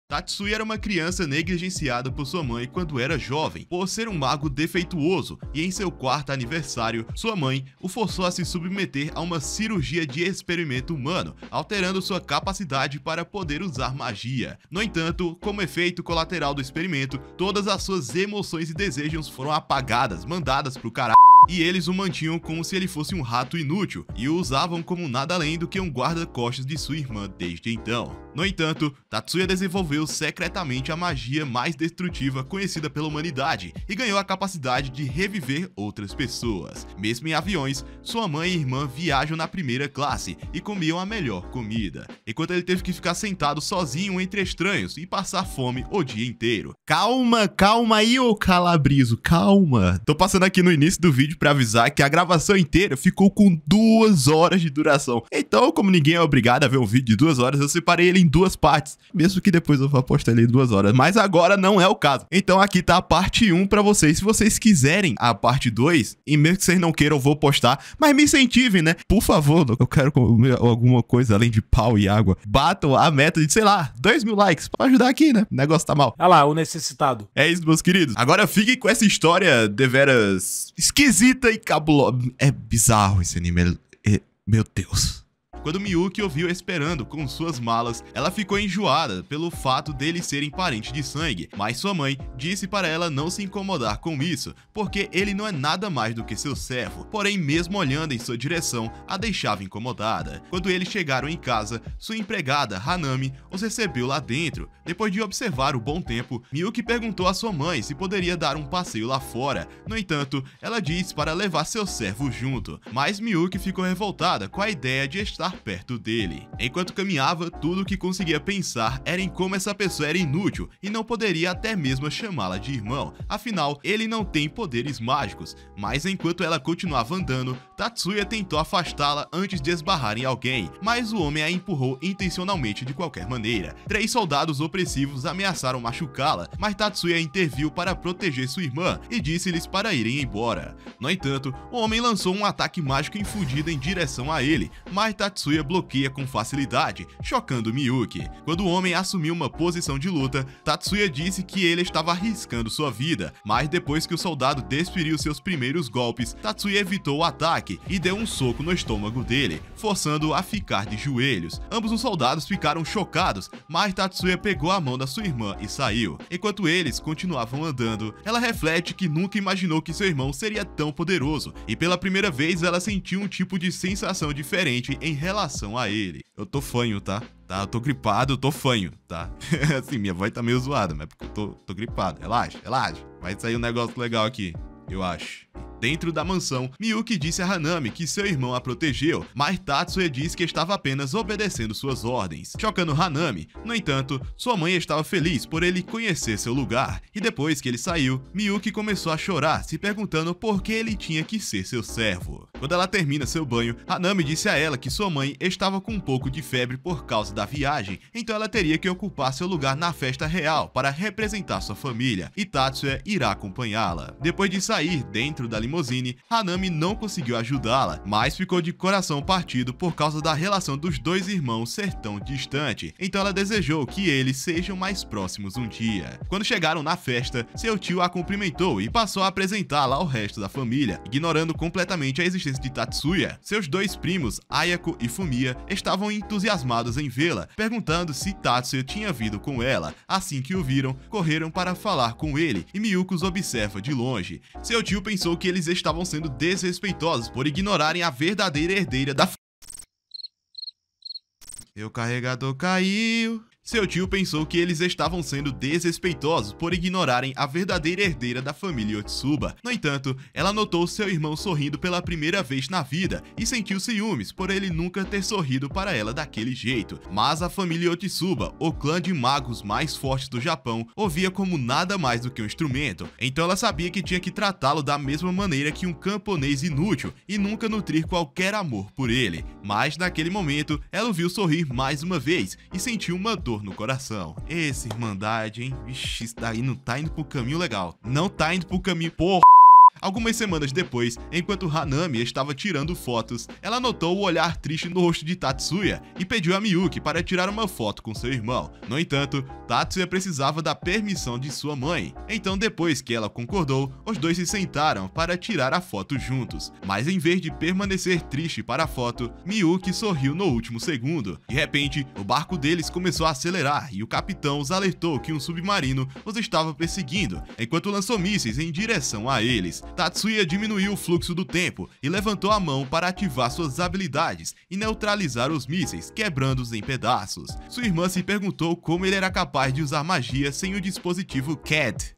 Tatsuya era uma criança negligenciada por sua mãe quando era jovem, por ser um mago defeituoso, e em seu 4º aniversário, sua mãe o forçou a se submeter a uma cirurgia de experimento humano, alterando sua capacidade para poder usar magia. No entanto, como efeito colateral do experimento, todas as suas emoções e desejos foram apagadas, mandadas pro caralho. E eles o mantinham como se ele fosse um rato inútil, e o usavam como nada além do que um guarda-costas de sua irmã desde então. No entanto, Tatsuya desenvolveu secretamente a magia mais destrutiva conhecida pela humanidade, e ganhou a capacidade de reviver outras pessoas. Mesmo em aviões, sua mãe e irmã viajam na primeira classe e comiam a melhor comida, enquanto ele teve que ficar sentado sozinho entre estranhos e passar fome o dia inteiro. Calma aí, ô Calabrizo, calma. Tô passando aqui no início do vídeo pra avisar que a gravação inteira ficou com 2 horas de duração. Então, como ninguém é obrigado a ver um vídeo de 2 horas, eu separei ele em 2 partes, mesmo que depois eu vá postar ele em 2 horas, mas agora não é o caso. Então aqui tá a parte 1 pra vocês. Se vocês quiserem a parte 2, e mesmo que vocês não queiram, eu vou postar, mas me incentivem, né? Por favor, eu quero comer alguma coisa além de pau e água. Batam a meta de, sei lá, 2.000 likes pra ajudar aqui, né? O negócio tá mal. Olha lá, o necessitado. É isso, meus queridos. Agora fiquem com essa história deveras esquisita e cabulosa. É bizarro esse anime. Meu Deus. Quando Miyuki o viu esperando com suas malas, ela ficou enjoada pelo fato deles serem parentes de sangue, mas sua mãe disse para ela não se incomodar com isso, porque ele não é nada mais do que seu servo. Porém, mesmo olhando em sua direção, a deixava incomodada. Quando eles chegaram em casa, sua empregada, Hanami, os recebeu lá dentro. Depois de observar o bom tempo, Miyuki perguntou à sua mãe se poderia dar um passeio lá fora. No entanto, ela disse para levar seu servo junto, mas Miyuki ficou revoltada com a ideia de estar perto dele. Enquanto caminhava, tudo o que conseguia pensar era em como essa pessoa era inútil e não poderia até mesmo chamá-la de irmão, afinal, ele não tem poderes mágicos. Mas enquanto ela continuava andando, Tatsuya tentou afastá-la antes de esbarrar em alguém, mas o homem a empurrou intencionalmente de qualquer maneira. 3 soldados opressivos ameaçaram machucá-la, mas Tatsuya interviu para proteger sua irmã e disse-lhes para irem embora. No entanto, o homem lançou um ataque mágico infundido em direção a ele, mas Tatsuya bloqueia com facilidade, chocando Miyuki. Quando o homem assumiu uma posição de luta, Tatsuya disse que ele estava arriscando sua vida, mas depois que o soldado desferiu seus primeiros golpes, Tatsuya evitou o ataque e deu um soco no estômago dele, forçando-o a ficar de joelhos. Ambos os soldados ficaram chocados, mas Tatsuya pegou a mão da sua irmã e saiu. Enquanto eles continuavam andando, ela reflete que nunca imaginou que seu irmão seria tão poderoso, e pela primeira vez ela sentiu um tipo de sensação diferente em relação a ele. Eu tô fanho, tá? Eu tô gripado, eu tô fanho, tá? Assim, minha voz tá meio zoada, mas é porque eu tô gripado. Relaxa. Vai sair um negócio legal aqui, eu acho. Dentro da mansão, Miyuki disse a Hanami que seu irmão a protegeu, mas Tatsuya disse que estava apenas obedecendo suas ordens, chocando Hanami. No entanto, sua mãe estava feliz por ele conhecer seu lugar, e depois que ele saiu, Miyuki começou a chorar, se perguntando por que ele tinha que ser seu servo. Quando ela termina seu banho, Hanami disse a ela que sua mãe estava com um pouco de febre por causa da viagem, então ela teria que ocupar seu lugar na festa real para representar sua família, e Tatsuya irá acompanhá-la. Depois de sair dentro da limusine, Hanami não conseguiu ajudá-la, mas ficou de coração partido por causa da relação dos 2 irmãos ser tão distante, então ela desejou que eles sejam mais próximos um dia. Quando chegaram na festa, seu tio a cumprimentou e passou a apresentá-la ao resto da família, ignorando completamente a existência de Tatsuya. Seus 2 primos, Ayako e Fumiya, estavam entusiasmados em vê-la, perguntando se Tatsuya tinha vindo com ela. Assim que o viram, correram para falar com ele, e Miyuki os observa de longe. Seu tio pensou que eles estavam sendo desrespeitosos por ignorarem a verdadeira herdeira da... Meu carregador caiu. Seu tio pensou que eles estavam sendo desrespeitosos por ignorarem a verdadeira herdeira da família Yotsuba. No entanto, ela notou seu irmão sorrindo pela primeira vez na vida e sentiu ciúmes por ele nunca ter sorrido para ela daquele jeito. Mas a família Yotsuba, o clã de magos mais fortes do Japão, o via como nada mais do que um instrumento. Então ela sabia que tinha que tratá-lo da mesma maneira que um camponês inútil e nunca nutrir qualquer amor por ele. Mas naquele momento, ela o viu sorrir mais uma vez e sentiu uma dor no coração. Essa irmandade, hein? Vixe, isso daí não tá indo pro caminho legal. Não tá indo pro caminho... Porra! Algumas semanas depois, enquanto Hanami estava tirando fotos, ela notou o olhar triste no rosto de Tatsuya e pediu a Miyuki para tirar uma foto com seu irmão. No entanto, Tatsuya precisava da permissão de sua mãe. Então, depois que ela concordou, os dois se sentaram para tirar a foto juntos. Mas em vez de permanecer triste para a foto, Miyuki sorriu no último segundo. De repente, o barco deles começou a acelerar e o capitão os alertou que um submarino os estava perseguindo, enquanto lançou mísseis em direção a eles. Tatsuya diminuiu o fluxo do tempo e levantou a mão para ativar suas habilidades e neutralizar os mísseis, quebrando-os em pedaços. Sua irmã se perguntou como ele era capaz de usar magia sem o dispositivo CAD,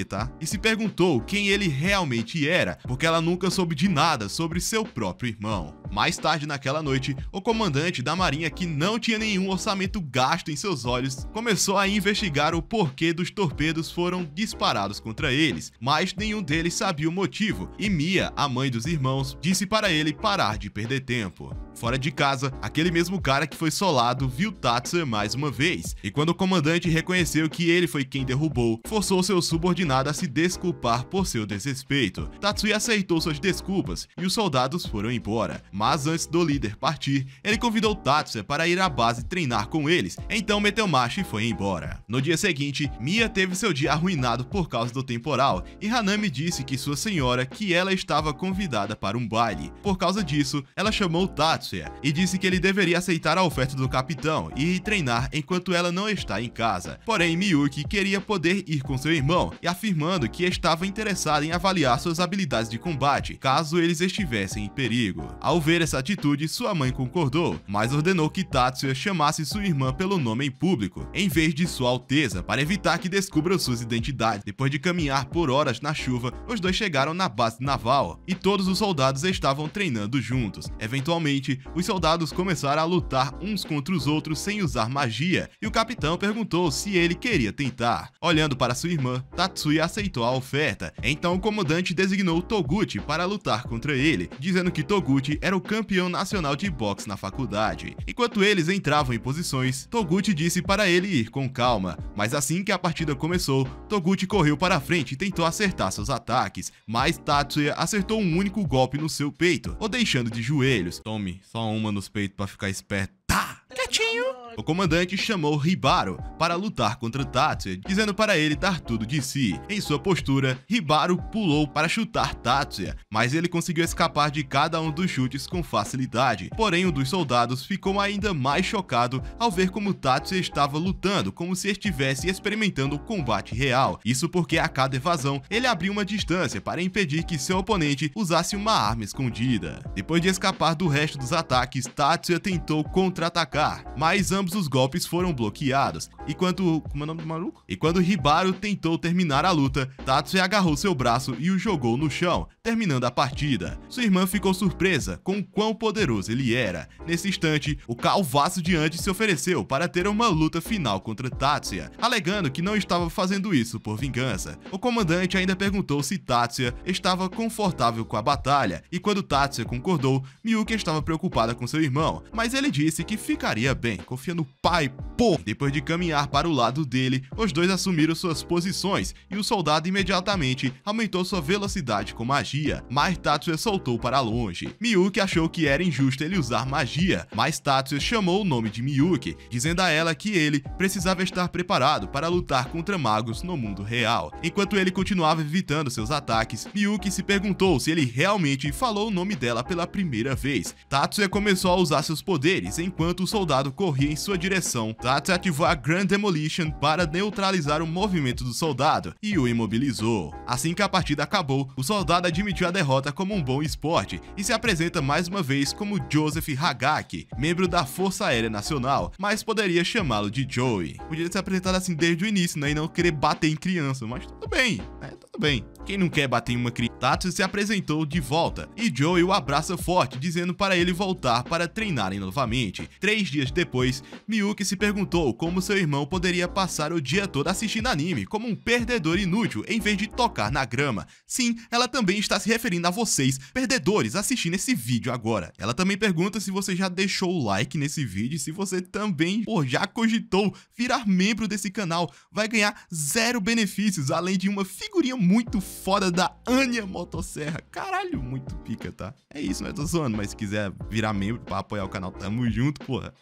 tá? E se perguntou quem ele realmente era, porque ela nunca soube de nada sobre seu próprio irmão. Mais tarde naquela noite, o comandante da marinha, que não tinha nenhum orçamento gasto em seus olhos, começou a investigar o porquê dos torpedos foram disparados contra eles, mas nenhum deles sabia o motivo, e Mia, a mãe dos irmãos, disse para ele parar de perder tempo. Fora de casa, aquele mesmo cara que foi solado viu Tatsuya mais uma vez, e quando o comandante reconheceu que ele foi quem derrubou, forçou seu subordinado a se desculpar por seu desrespeito. Tatsuya aceitou suas desculpas e os soldados foram embora, mas antes do líder partir, ele convidou Tatsuya para ir à base treinar com eles, então meteu marcha e foi embora. No dia seguinte, Mia teve seu dia arruinado por causa do temporal, e Hanami disse que sua senhora que ela estava convidada para um baile. Por causa disso, ela chamou Tatsuya e disse que ele deveria aceitar a oferta do capitão e ir treinar enquanto ela não está em casa. Porém, Miyuki queria poder ir com seu irmão e afirmando que estava interessada em avaliar suas habilidades de combate, caso eles estivessem em perigo. Ao ver essa atitude, sua mãe concordou, mas ordenou que Tatsuya chamasse sua irmã pelo nome em público, em vez de Sua Alteza, para evitar que descubram suas identidades. Depois de caminhar por horas na chuva, os dois chegaram na base naval e todos os soldados estavam treinando juntos. Eventualmente, os soldados começaram a lutar uns contra os outros sem usar magia, e o capitão perguntou se ele queria tentar. Olhando para sua irmã, Tatsuya aceitou a oferta. Então o comandante designou Toguchi para lutar contra ele, dizendo que Toguchi era o campeão nacional de boxe na faculdade. Enquanto eles entravam em posições, Toguchi disse para ele ir com calma, mas assim que a partida começou, Toguchi correu para a frente e tentou acertar seus ataques, mas Tatsuya acertou um único golpe no seu peito, o deixando de joelhos. Tome só uma nos peitos para ficar esperto. Tá, quietinho. O comandante chamou Hibaro para lutar contra Tatsuya, dizendo para ele dar tudo de si. Em sua postura, Hibaro pulou para chutar Tatsuya, mas ele conseguiu escapar de cada um dos chutes com facilidade. Porém, um dos soldados ficou ainda mais chocado ao ver como Tatsuya estava lutando como se estivesse experimentando o combate real. Isso porque a cada evasão, ele abriu uma distância para impedir que seu oponente usasse uma arma escondida. Depois de escapar do resto dos ataques, Tatsuya tentou contra-atacar, mas ambos os golpes foram bloqueados, e quando Hibaro tentou terminar a luta, Tatsuya agarrou seu braço e o jogou no chão, terminando a partida. Sua irmã ficou surpresa com o quão poderoso ele era. Nesse instante, o Calvaço de antes se ofereceu para ter uma luta final contra Tatsuya, alegando que não estava fazendo isso por vingança. O comandante ainda perguntou se Tatsuya estava confortável com a batalha, e quando Tatsuya concordou, Miyuki estava preocupada com seu irmão, mas ele disse que ficaria bem, confia no pai, pô! Depois de caminhar para o lado dele, os dois assumiram suas posições e o soldado imediatamente aumentou sua velocidade com magia, mas Tatsuya soltou para longe. Miyuki achou que era injusto ele usar magia, mas Tatsuya chamou o nome de Miyuki, dizendo a ela que ele precisava estar preparado para lutar contra magos no mundo real. Enquanto ele continuava evitando seus ataques, Miyuki se perguntou se ele realmente falou o nome dela pela primeira vez. Tatsuya começou a usar seus poderes enquanto o soldado corria em sua direção. Tatsuya ativou a Grand Demolition para neutralizar o movimento do soldado e o imobilizou. Assim que a partida acabou, o soldado admitiu a derrota como um bom esporte e se apresenta mais uma vez como Joseph Hagaki, membro da Força Aérea Nacional, mas poderia chamá-lo de Joey. Podia ser apresentado assim desde o início, né, e não querer bater em criança, mas tudo bem, né, tudo bem. Quem não quer bater em uma criança? Tatsuya se apresentou de volta e Joey o abraça forte, dizendo para ele voltar para treinarem novamente. 3 dias depois, Miyuki se perguntou como seu irmão poderia passar o dia todo assistindo anime como um perdedor inútil em vez de tocar na grama. Sim, ela também está se referindo a vocês, perdedores, assistindo esse vídeo agora. Ela também pergunta se você já deixou o like nesse vídeo e se você também, já cogitou virar membro desse canal. Vai ganhar 0 benefícios, além de uma figurinha muito foda da Anya Motosserra. Caralho, muito pica, tá? É isso, né? Tô zoando, mas se quiser virar membro pra apoiar o canal, tamo junto, porra.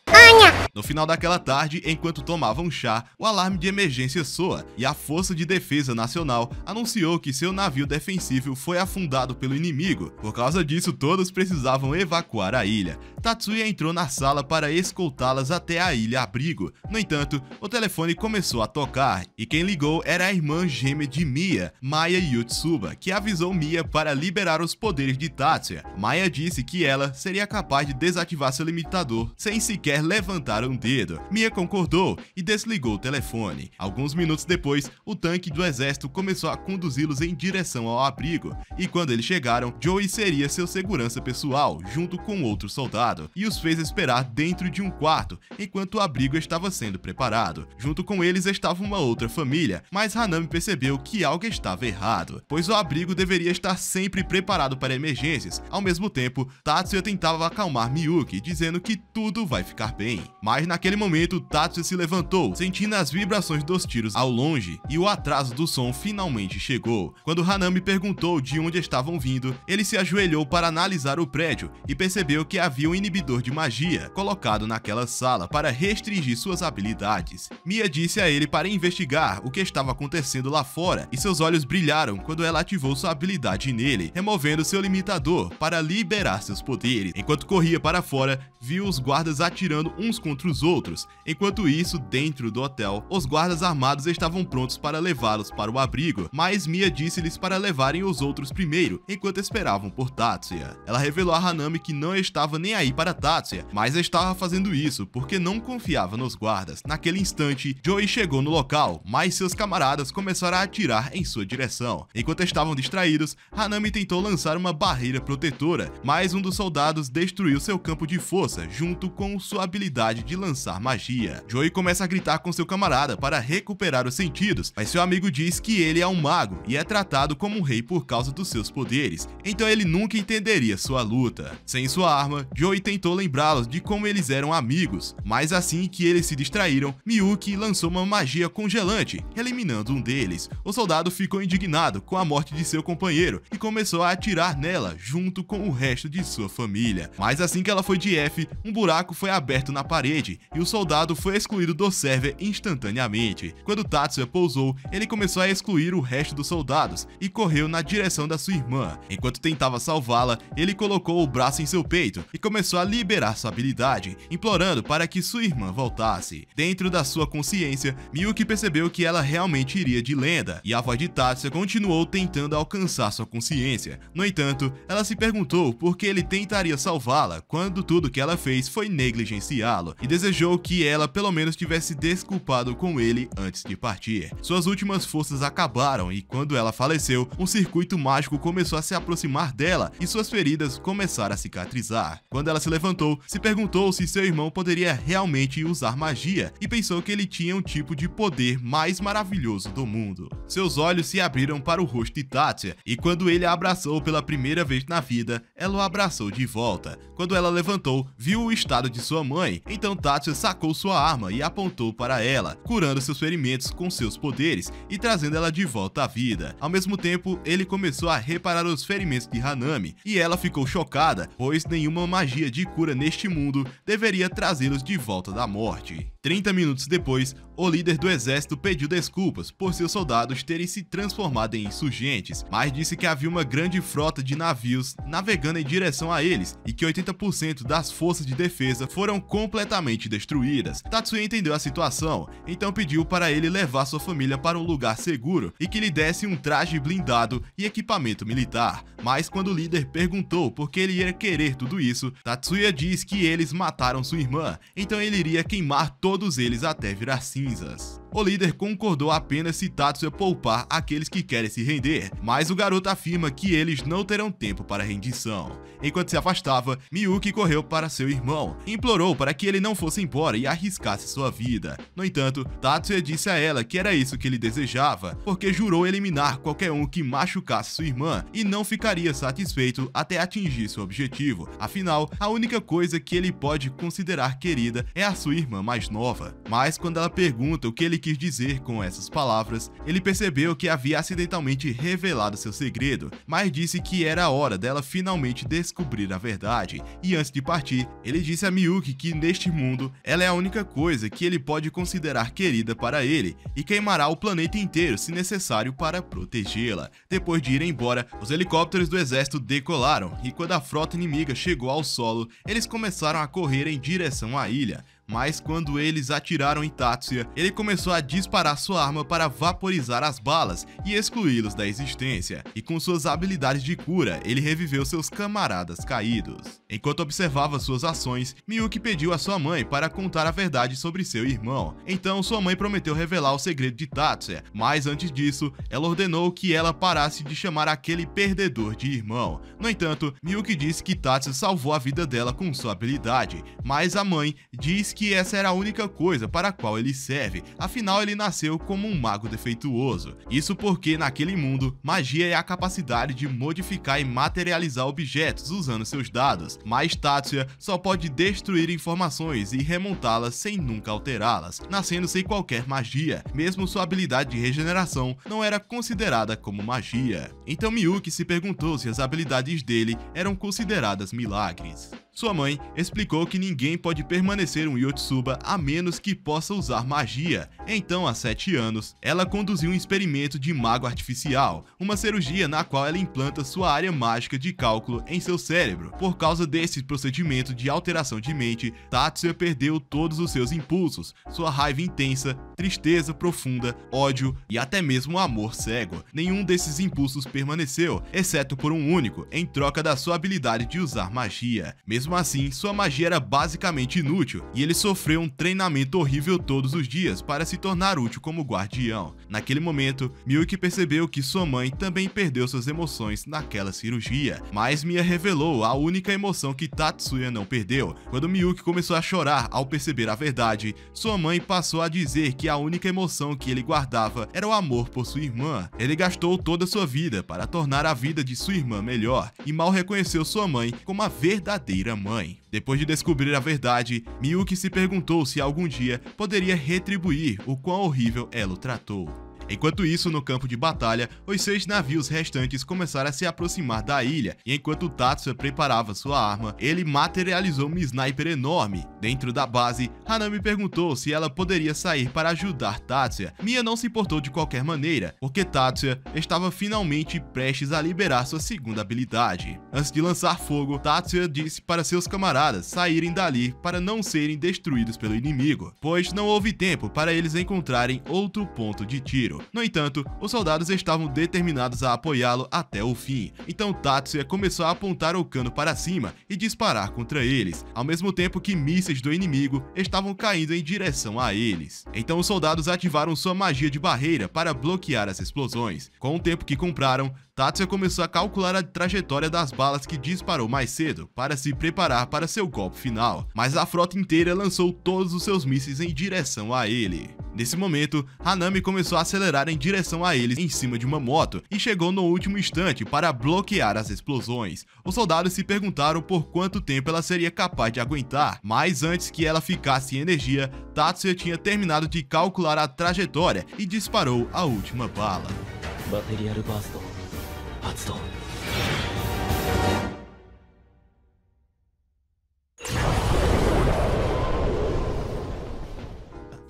No final daquela tarde, enquanto tomavam chá, o alarme de emergência soa e a Força de Defesa Nacional anunciou que seu navio defensivo foi afundado pelo inimigo. Por causa disso, todos precisavam evacuar a ilha. Tatsuya entrou na sala para escoltá-las até a ilha abrigo. No entanto, o telefone começou a tocar e quem ligou era a irmã gêmea de Mia, Maya Yotsuba, que avisou Mia para liberar os poderes de Tatsuya. Maya disse que ela seria capaz de desativar seu limitador sem sequer levantar um dedo. Mia concordou e desligou o telefone. Alguns minutos depois, o tanque do exército começou a conduzi-los em direção ao abrigo, e quando eles chegaram, Joey seria seu segurança pessoal, junto com outro soldado, e os fez esperar dentro de um quarto, enquanto o abrigo estava sendo preparado. Junto com eles estava uma outra família, mas Hanami percebeu que algo estava errado, pois o abrigo deveria estar sempre preparado para emergências. Ao mesmo tempo, Tatsuya tentava acalmar Miyuki, dizendo que tudo vai ficar bem. Mas naquele momento, Tatsuya se levantou, sentindo as vibrações dos tiros ao longe, e o atraso do som finalmente chegou. Quando Hanami perguntou de onde estavam vindo, ele se ajoelhou para analisar o prédio e percebeu que havia um inibidor de magia colocado naquela sala para restringir suas habilidades. Mia disse a ele para investigar o que estava acontecendo lá fora, e seus olhos brilharam quando ela ativou sua habilidade nele, removendo seu limitador para liberar seus poderes. Enquanto corria para fora, viu os guardas atirando uns contra os outros. Enquanto isso, dentro do hotel, os guardas armados estavam prontos para levá-los para o abrigo, mas Mia disse-lhes para levarem os outros primeiro, enquanto esperavam por Tatsuya. Ela revelou a Hanami que não estava nem aí para Tatsuya, mas estava fazendo isso porque não confiava nos guardas. Naquele instante, Joey chegou no local, mas seus camaradas começaram a atirar em sua direção. Enquanto estavam distraídos, Hanami tentou lançar uma barreira protetora, mas um dos soldados destruiu seu campo de força junto com sua habilidade de lançar magia. Joey começa a gritar com seu camarada para recuperar os sentidos, mas seu amigo diz que ele é um mago e é tratado como um rei por causa dos seus poderes, então ele nunca entenderia sua luta. Sem sua arma, Joey tentou lembrá-los de como eles eram amigos, mas assim que eles se distraíram, Miyuki lançou uma magia congelante, eliminando um deles. O soldado ficou indignado com a morte de seu companheiro e começou a atirar nela junto com o resto de sua família. Mas assim que ela foi de F, um buraco foi aberto na parede e o soldado foi excluído do server instantaneamente. Quando Tatsuya pousou, ele começou a excluir o resto dos soldados e correu na direção da sua irmã. Enquanto tentava salvá-la, ele colocou o braço em seu peito e começou a liberar sua habilidade, implorando para que sua irmã voltasse. Dentro da sua consciência, Miyuki percebeu que ela realmente iria de lenda, e a voz de Tatsuya continuou tentando alcançar sua consciência. No entanto, ela se perguntou por que ele tentaria salvá-la quando tudo que ela fez foi negligenciá-lo, e desejou que ela pelo menos tivesse desculpado com ele antes de partir. Suas últimas forças acabaram e quando ela faleceu, um circuito mágico começou a se aproximar dela e suas feridas começaram a cicatrizar. Quando ela se levantou, se perguntou se seu irmão poderia realmente usar magia e pensou que ele tinha um tipo de poder mais maravilhoso do mundo. Seus olhos se abriram para o rosto de Tatsuya e quando ele a abraçou pela primeira vez na vida, ela o abraçou de volta. Quando ela levantou, viu o estado de sua mãe, então Tatsuya sacou sua arma e apontou para ela, curando seus ferimentos com seus poderes e trazendo ela de volta à vida. Ao mesmo tempo, ele começou a reparar os ferimentos de Hanami e ela ficou chocada, pois nenhuma magia de cura neste mundo deveria trazê-los de volta da morte. 30 minutos depois, o líder do exército pediu desculpas por seus soldados terem se transformado em insurgentes, mas disse que havia uma grande frota de navios navegando em direção a eles e que 80% das forças de defesa foram completamente destruídas. Tatsuya entendeu a situação, então pediu para ele levar sua família para um lugar seguro e que lhe desse um traje blindado e equipamento militar. Mas quando o líder perguntou por que ele ia querer tudo isso, Tatsuya diz que eles mataram sua irmã, então ele iria queimar todos eles até virar cinzas. O líder concordou apenas se Tatsuya poupar aqueles que querem se render, mas o garoto afirma que eles não terão tempo para rendição. Enquanto se afastava, Miyuki correu para seu irmão e implorou para que ele não fosse embora e arriscasse sua vida. No entanto, Tatsuya disse a ela que era isso que ele desejava, porque jurou eliminar qualquer um que machucasse sua irmã e não ficaria satisfeito até atingir seu objetivo. Afinal, a única coisa que ele pode considerar querida é a sua irmã mais nova. Mas quando ela pergunta o que ele ele quis dizer com essas palavras, ele percebeu que havia acidentalmente revelado seu segredo, mas disse que era a hora dela finalmente descobrir a verdade. E antes de partir, ele disse a Miyuki que neste mundo, ela é a única coisa que ele pode considerar querida para ele e queimará o planeta inteiro se necessário para protegê-la. Depois de ir embora, os helicópteros do exército decolaram e quando a frota inimiga chegou ao solo, eles começaram a correr em direção à ilha. Mas quando eles atiraram em Tatsuya, ele começou a disparar sua arma para vaporizar as balas e excluí-los da existência. E com suas habilidades de cura, ele reviveu seus camaradas caídos. Enquanto observava suas ações, Miyuki pediu a sua mãe para contar a verdade sobre seu irmão. Então sua mãe prometeu revelar o segredo de Tatsuya, mas antes disso, ela ordenou que ela parasse de chamar aquele perdedor de irmão. No entanto, Miyuki disse que Tatsuya salvou a vida dela com sua habilidade, mas a mãe diz que essa era a única coisa para a qual ele serve, afinal ele nasceu como um mago defeituoso. Isso porque naquele mundo, magia é a capacidade de modificar e materializar objetos usando seus dados, mas Tatsuya só pode destruir informações e remontá-las sem nunca alterá-las, nascendo sem qualquer magia, mesmo sua habilidade de regeneração não era considerada como magia. Então Miyuki se perguntou se as habilidades dele eram consideradas milagres. Sua mãe explicou que ninguém pode permanecer um Yotsuba a menos que possa usar magia. Então, há 7 anos, ela conduziu um experimento de mago artificial, uma cirurgia na qual ela implanta sua área mágica de cálculo em seu cérebro. Por causa desse procedimento de alteração de mente, Tatsuya perdeu todos os seus impulsos, sua raiva intensa, tristeza profunda, ódio e até mesmo amor cego. Nenhum desses impulsos permaneceu, exceto por um único, em troca da sua habilidade de usar magia. Mesmo assim, sua magia era basicamente inútil, e ele sofreu um treinamento horrível todos os dias para se tornar útil como guardião. Naquele momento, Miyuki percebeu que sua mãe também perdeu suas emoções naquela cirurgia, mas Mia revelou a única emoção que Tatsuya não perdeu. Quando Miyuki começou a chorar ao perceber a verdade, sua mãe passou a dizer que a única emoção que ele guardava era o amor por sua irmã. Ele gastou toda sua vida para tornar a vida de sua irmã melhor, e mal reconheceu sua mãe como a verdadeira mãe. Depois de descobrir a verdade, Miyuki se perguntou se algum dia poderia retribuir o quão horrível ela o tratou. Enquanto isso, no campo de batalha, os 6 navios restantes começaram a se aproximar da ilha, e enquanto Tatsuya preparava sua arma, ele materializou um sniper enorme. Dentro da base, Hanami perguntou se ela poderia sair para ajudar Tatsuya. Mia não se importou de qualquer maneira, porque Tatsuya estava finalmente prestes a liberar sua segunda habilidade. Antes de lançar fogo, Tatsuya disse para seus camaradas saírem dali para não serem destruídos pelo inimigo, pois não houve tempo para eles encontrarem outro ponto de tiro. No entanto, os soldados estavam determinados a apoiá-lo até o fim, então Tatsuya começou a apontar o cano para cima e disparar contra eles, ao mesmo tempo que mísseis do inimigo estavam caindo em direção a eles. Então os soldados ativaram sua magia de barreira para bloquear as explosões. Com o tempo que compraram, Tatsuya começou a calcular a trajetória das balas que disparou mais cedo, para se preparar para seu golpe final, mas a frota inteira lançou todos os seus mísseis em direção a ele. Nesse momento, Hanami começou a acelerar em direção a eles em cima de uma moto e chegou no último instante para bloquear as explosões. Os soldados se perguntaram por quanto tempo ela seria capaz de aguentar, mas antes que ela ficasse sem energia, Tatsuya tinha terminado de calcular a trajetória e disparou a última bala.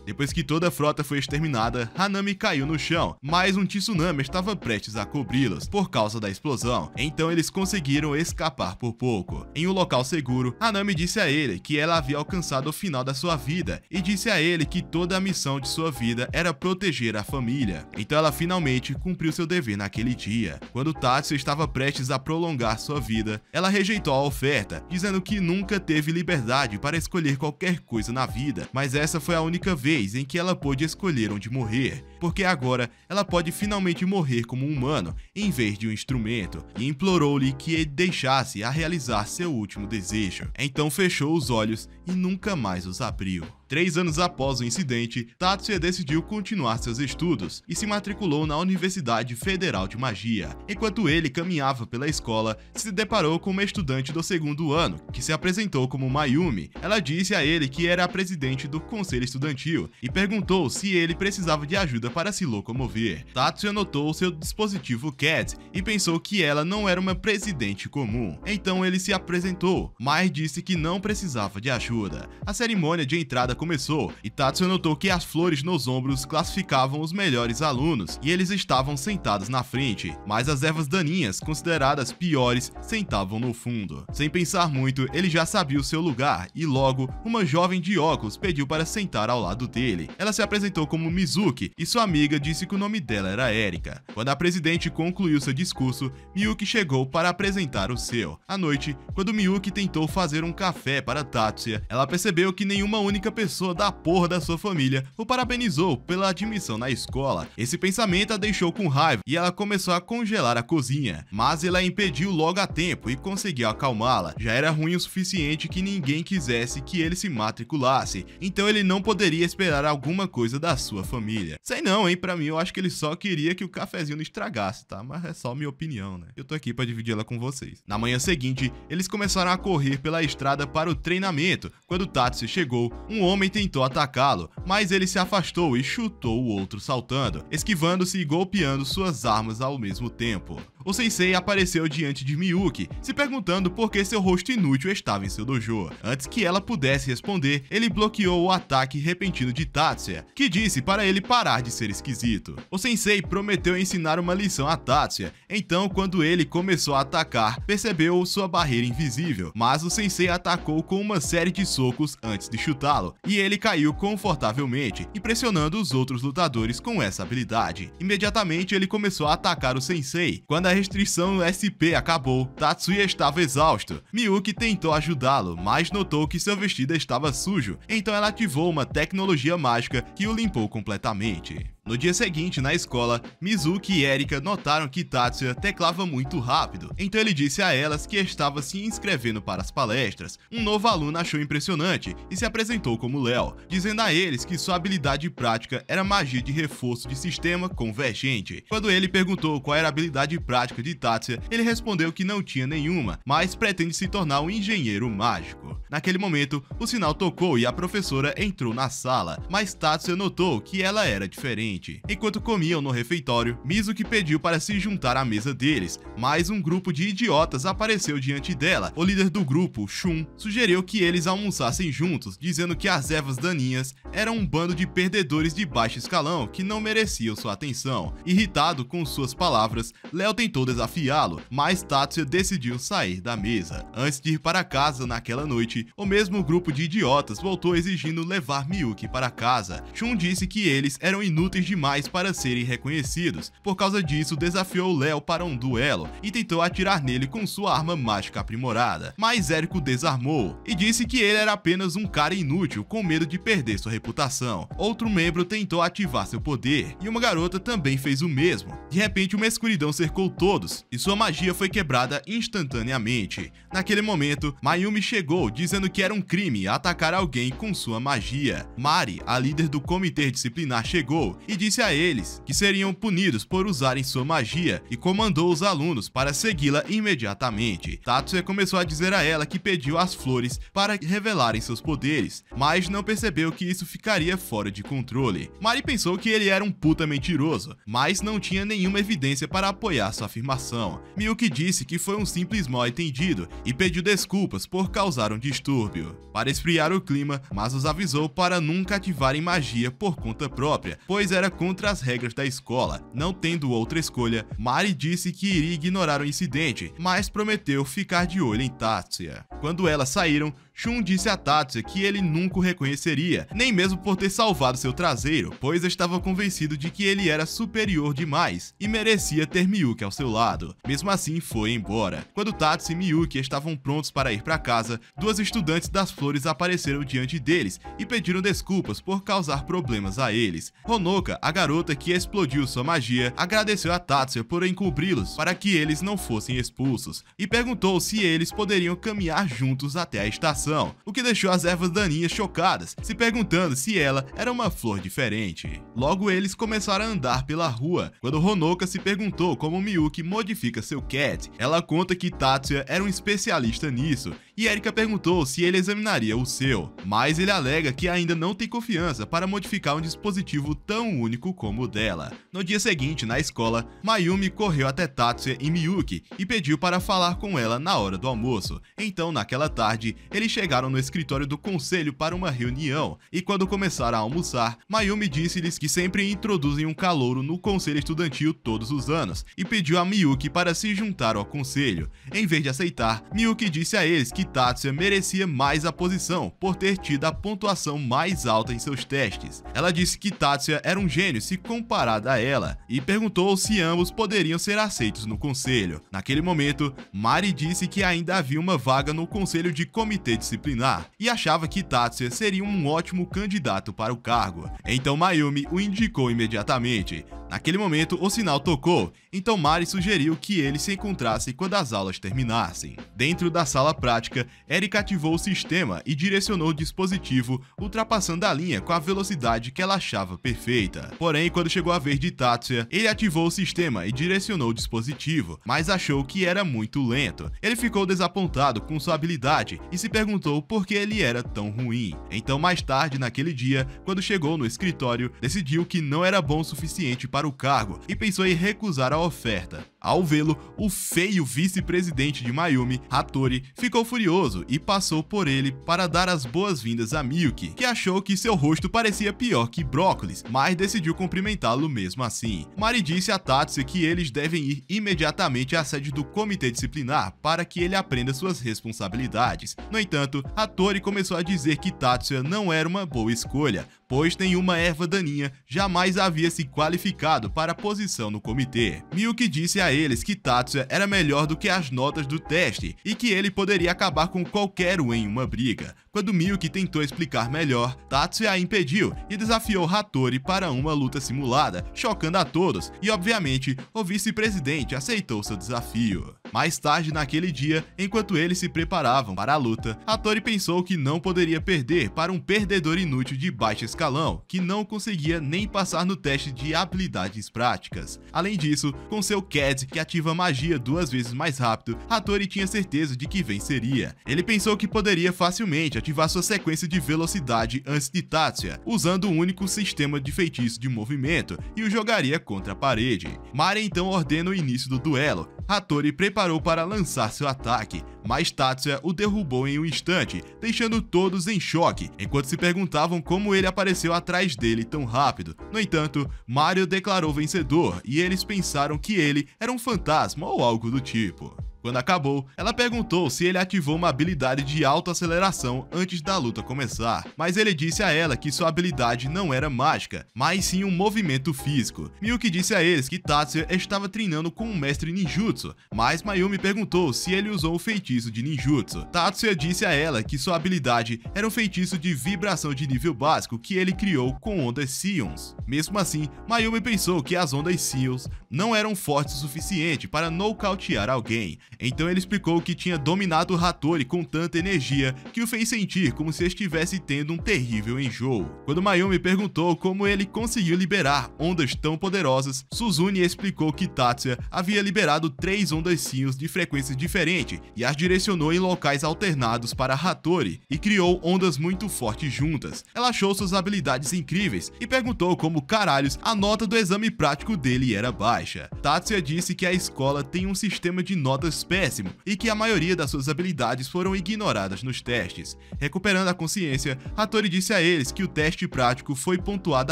Depois que toda a frota foi exterminada, Hanami caiu no chão, mas um tsunami estava prestes a cobri-los por causa da explosão, então eles conseguiram escapar por pouco. Em um local seguro, Hanami disse a ele que ela havia alcançado o final da sua vida e disse a ele que toda a missão de sua vida era proteger a família. Então ela finalmente cumpriu seu dever naquele dia. Quando Tatsuya estava prestes a prolongar sua vida, ela rejeitou a oferta, dizendo que nunca teve liberdade para escolher qualquer coisa na vida, mas essa foi a única vez em que ela pôde escolher onde morrer, porque agora ela pode finalmente morrer como um humano, em vez de um instrumento, e implorou-lhe que ele deixasse a realizar seu último desejo. Então fechou os olhos e nunca mais os abriu. 3 anos após o incidente, Tatsuya decidiu continuar seus estudos e se matriculou na Universidade Federal de Magia. Enquanto ele caminhava pela escola, se deparou com uma estudante do 2º ano, que se apresentou como Mayumi. Ela disse a ele que era a presidente do conselho estudantil e perguntou se ele precisava de ajuda para se locomover. Tatsuya notou seu dispositivo CAD e pensou que ela não era uma presidente comum. Então ele se apresentou, mas disse que não precisava de ajuda. A cerimônia de entrada começou e Tatsuya notou que as flores nos ombros classificavam os melhores alunos e eles estavam sentados na frente, mas as ervas daninhas, consideradas piores, sentavam no fundo. Sem pensar muito, ele já sabia o seu lugar e logo, uma jovem de óculos pediu para sentar ao lado dele. Ela se apresentou como Mizuki e sua amiga disse que o nome dela era Erika. Quando a presidente concluiu seu discurso, Miyuki chegou para apresentar o seu. À noite, quando Miyuki tentou fazer um café para Tatsuya, ela percebeu que nenhuma única pessoa da porra da sua família o parabenizou pela admissão na escola. Esse pensamento a deixou com raiva e ela começou a congelar a cozinha, mas ele a impediu logo a tempo e conseguiu acalmá-la. Já era ruim o suficiente que ninguém quisesse que ele se matriculasse, então ele não poderia esperar alguma coisa da sua família. Sei não, hein, pra mim eu acho que ele só queria que o cafezinho não estragasse, tá? Mas é só minha opinião, né? Eu tô aqui pra dividir ela com vocês. Na manhã seguinte, eles começaram a correr pela estrada para o treinamento. Quando Tatsuya chegou, um homem tentou atacá-lo, mas ele se afastou e chutou o outro saltando, esquivando-se e golpeando suas armas ao mesmo tempo. O sensei apareceu diante de Miyuki, se perguntando por que seu rosto inútil estava em seu dojo. Antes que ela pudesse responder, ele bloqueou o ataque repentino de Tatsuya, que disse para ele parar de ser esquisito. O sensei prometeu ensinar uma lição a Tatsuya, então quando ele começou a atacar, percebeu sua barreira invisível, mas o sensei atacou com uma série de socos antes de chutá-lo, e ele caiu confortavelmente, impressionando os outros lutadores com essa habilidade. Imediatamente ele começou a atacar o sensei. Quando a restrição SP acabou, Tatsuya estava exausto. Miyuki tentou ajudá-lo, mas notou que seu vestido estava sujo, então ela ativou uma tecnologia mágica que o limpou completamente. No dia seguinte, na escola, Mizuki e Erika notaram que Tatsuya teclava muito rápido, então ele disse a elas que estava se inscrevendo para as palestras. Um novo aluno achou impressionante e se apresentou como Léo, dizendo a eles que sua habilidade prática era magia de reforço de sistema convergente. Quando ele perguntou qual era a habilidade prática de Tatsuya, ele respondeu que não tinha nenhuma, mas pretende se tornar um engenheiro mágico. Naquele momento, o sinal tocou e a professora entrou na sala, mas Tatsuya notou que ela era diferente. Enquanto comiam no refeitório, Mizuki pediu para se juntar à mesa deles, mas um grupo de idiotas apareceu diante dela. O líder do grupo, Shun, sugeriu que eles almoçassem juntos, dizendo que as ervas daninhas eram um bando de perdedores de baixo escalão que não mereciam sua atenção. Irritado com suas palavras, Léo tentou desafiá-lo, mas Tatsuya decidiu sair da mesa. Antes de ir para casa naquela noite, o mesmo grupo de idiotas voltou exigindo levar Miyuki para casa. Shun disse que eles eram inúteis demais para serem reconhecidos. Por causa disso, desafiou Léo para um duelo e tentou atirar nele com sua arma mágica aprimorada, mas Érico desarmou e disse que ele era apenas um cara inútil com medo de perder sua reputação. Outro membro tentou ativar seu poder e uma garota também fez o mesmo. De repente, uma escuridão cercou todos e sua magia foi quebrada instantaneamente. Naquele momento, Mayumi chegou dizendo que era um crime atacar alguém com sua magia. Mari, a líder do comitê disciplinar, chegou e disse a eles que seriam punidos por usarem sua magia e comandou os alunos para segui-la imediatamente. Tatsuya começou a dizer a ela que pediu as flores para revelarem seus poderes, mas não percebeu que isso ficaria fora de controle. Mari pensou que ele era um puta mentiroso, mas não tinha nenhuma evidência para apoiar sua afirmação. Miyuki disse que foi um simples mal-entendido e pediu desculpas por causar um distúrbio, para esfriar o clima, mas os avisou para nunca ativarem magia por conta própria, pois era contra as regras da escola. Não tendo outra escolha, Mari disse que iria ignorar o incidente, mas prometeu ficar de olho em Tatsuya. Quando elas saíram, Shun disse a Tatsuya que ele nunca o reconheceria, nem mesmo por ter salvado seu traseiro, pois estava convencido de que ele era superior demais e merecia ter Miyuki ao seu lado. Mesmo assim, foi embora. Quando Tatsuya e Miyuki estavam prontos para ir para casa, duas estudantes das flores apareceram diante deles e pediram desculpas por causar problemas a eles. Honoka, a garota que explodiu sua magia, agradeceu a Tatsuya por encobri-los para que eles não fossem expulsos e perguntou se eles poderiam caminhar juntos até a estação. aceleração, o que deixou as ervas daninhas chocadas, se perguntando se ela era uma flor diferente. Logo eles começaram a andar pela rua, quando Honoka se perguntou como Miyuki modifica seu cat. Ela conta que Tatsuya era um especialista nisso, e Erika perguntou se ele examinaria o seu, mas ele alega que ainda não tem confiança para modificar um dispositivo tão único como o dela. No dia seguinte, na escola, Mayumi correu até Tatsuya e Miyuki e pediu para falar com ela na hora do almoço. Então, naquela tarde, eles chegaram no escritório do conselho para uma reunião, e quando começaram a almoçar, Mayumi disse-lhes que sempre introduzem um calouro no conselho estudantil todos os anos, e pediu a Miyuki para se juntar ao conselho. Em vez de aceitar, Miyuki disse a eles que Tatsuya merecia mais a posição por ter tido a pontuação mais alta em seus testes. Ela disse que Tatsuya era um gênio se comparada a ela, e perguntou se ambos poderiam ser aceitos no conselho. Naquele momento, Mari disse que ainda havia uma vaga no conselho de comitê disciplinar, e achava que Tatsuya seria um ótimo candidato para o cargo. Então Mayumi o indicou imediatamente. Naquele momento, o sinal tocou, então Mari sugeriu que eles se encontrassem quando as aulas terminassem. Dentro da sala prática, Erika ativou o sistema e direcionou o dispositivo, ultrapassando a linha com a velocidade que ela achava perfeita. Porém, quando chegou a vez de Tatsuya, ele ativou o sistema e direcionou o dispositivo, mas achou que era muito lento. Ele ficou desapontado com sua habilidade e se perguntou por que ele era tão ruim. Então, mais tarde naquele dia, quando chegou no escritório, decidiu que não era bom o suficiente para o cargo e pensou em recusar a oferta. Ao vê-lo, o feio vice-presidente de Mayumi, Hattori, ficou furioso e passou por ele para dar as boas-vindas a Miyuki, que achou que seu rosto parecia pior que brócolis, mas decidiu cumprimentá-lo mesmo assim. Mari disse a Tatsuya que eles devem ir imediatamente à sede do comitê disciplinar para que ele aprenda suas responsabilidades. No entanto, Hattori começou a dizer que Tatsuya não era uma boa escolha, pois nenhuma erva daninha jamais havia se qualificado para a posição no comitê. Miyuki disse a eles que Tatsuya era melhor do que as notas do teste e que ele poderia acabar com qualquer um em uma briga. Quando Miyuki tentou explicar melhor, Tatsuya a impediu e desafiou Hattori para uma luta simulada, chocando a todos, e obviamente o vice-presidente aceitou seu desafio. Mais tarde naquele dia, enquanto eles se preparavam para a luta, Hattori pensou que não poderia perder para um perdedor inútil de baixo escalão, que não conseguia nem passar no teste de habilidades práticas. Além disso, com seu CAD, que ativa magia 2 vezes mais rápido, Hattori tinha certeza de que venceria. Ele pensou que poderia facilmente ativar sua sequência de velocidade antes de Tatsuya, usando um único sistema de feitiço de movimento, e o jogaria contra a parede. Mari então ordena o início do duelo. Hattori preparou para lançar seu ataque, mas Tatsuya o derrubou em um instante, deixando todos em choque, enquanto se perguntavam como ele apareceu atrás dele tão rápido. No entanto, Mario declarou vencedor e eles pensaram que ele era um fantasma ou algo do tipo. Quando acabou, ela perguntou se ele ativou uma habilidade de autoaceleração antes da luta começar, mas ele disse a ela que sua habilidade não era mágica, mas sim um movimento físico. Miyuki disse a eles que Tatsuya estava treinando com um mestre ninjutsu, mas Mayumi perguntou se ele usou o feitiço de ninjutsu. Tatsuya disse a ela que sua habilidade era um feitiço de vibração de nível básico que ele criou com ondas Sions. Mesmo assim, Mayumi pensou que as ondas Sions não eram fortes o suficiente para nocautear alguém. Então ele explicou que tinha dominado Hattori com tanta energia que o fez sentir como se estivesse tendo um terrível enjoo. Quando Mayumi perguntou como ele conseguiu liberar ondas tão poderosas, Suzune explicou que Tatsuya havia liberado 3 ondas Sions de frequências diferentes e as direcionou em locais alternados para Hattori e criou ondas muito fortes juntas. Ela achou suas habilidades incríveis e perguntou como caralhos a nota do exame prático dele era baixa. Tatsuya disse que a escola tem um sistema de notas péssimo e que a maioria das suas habilidades foram ignoradas nos testes. Recuperando a consciência, Hattori disse a eles que o teste prático foi pontuado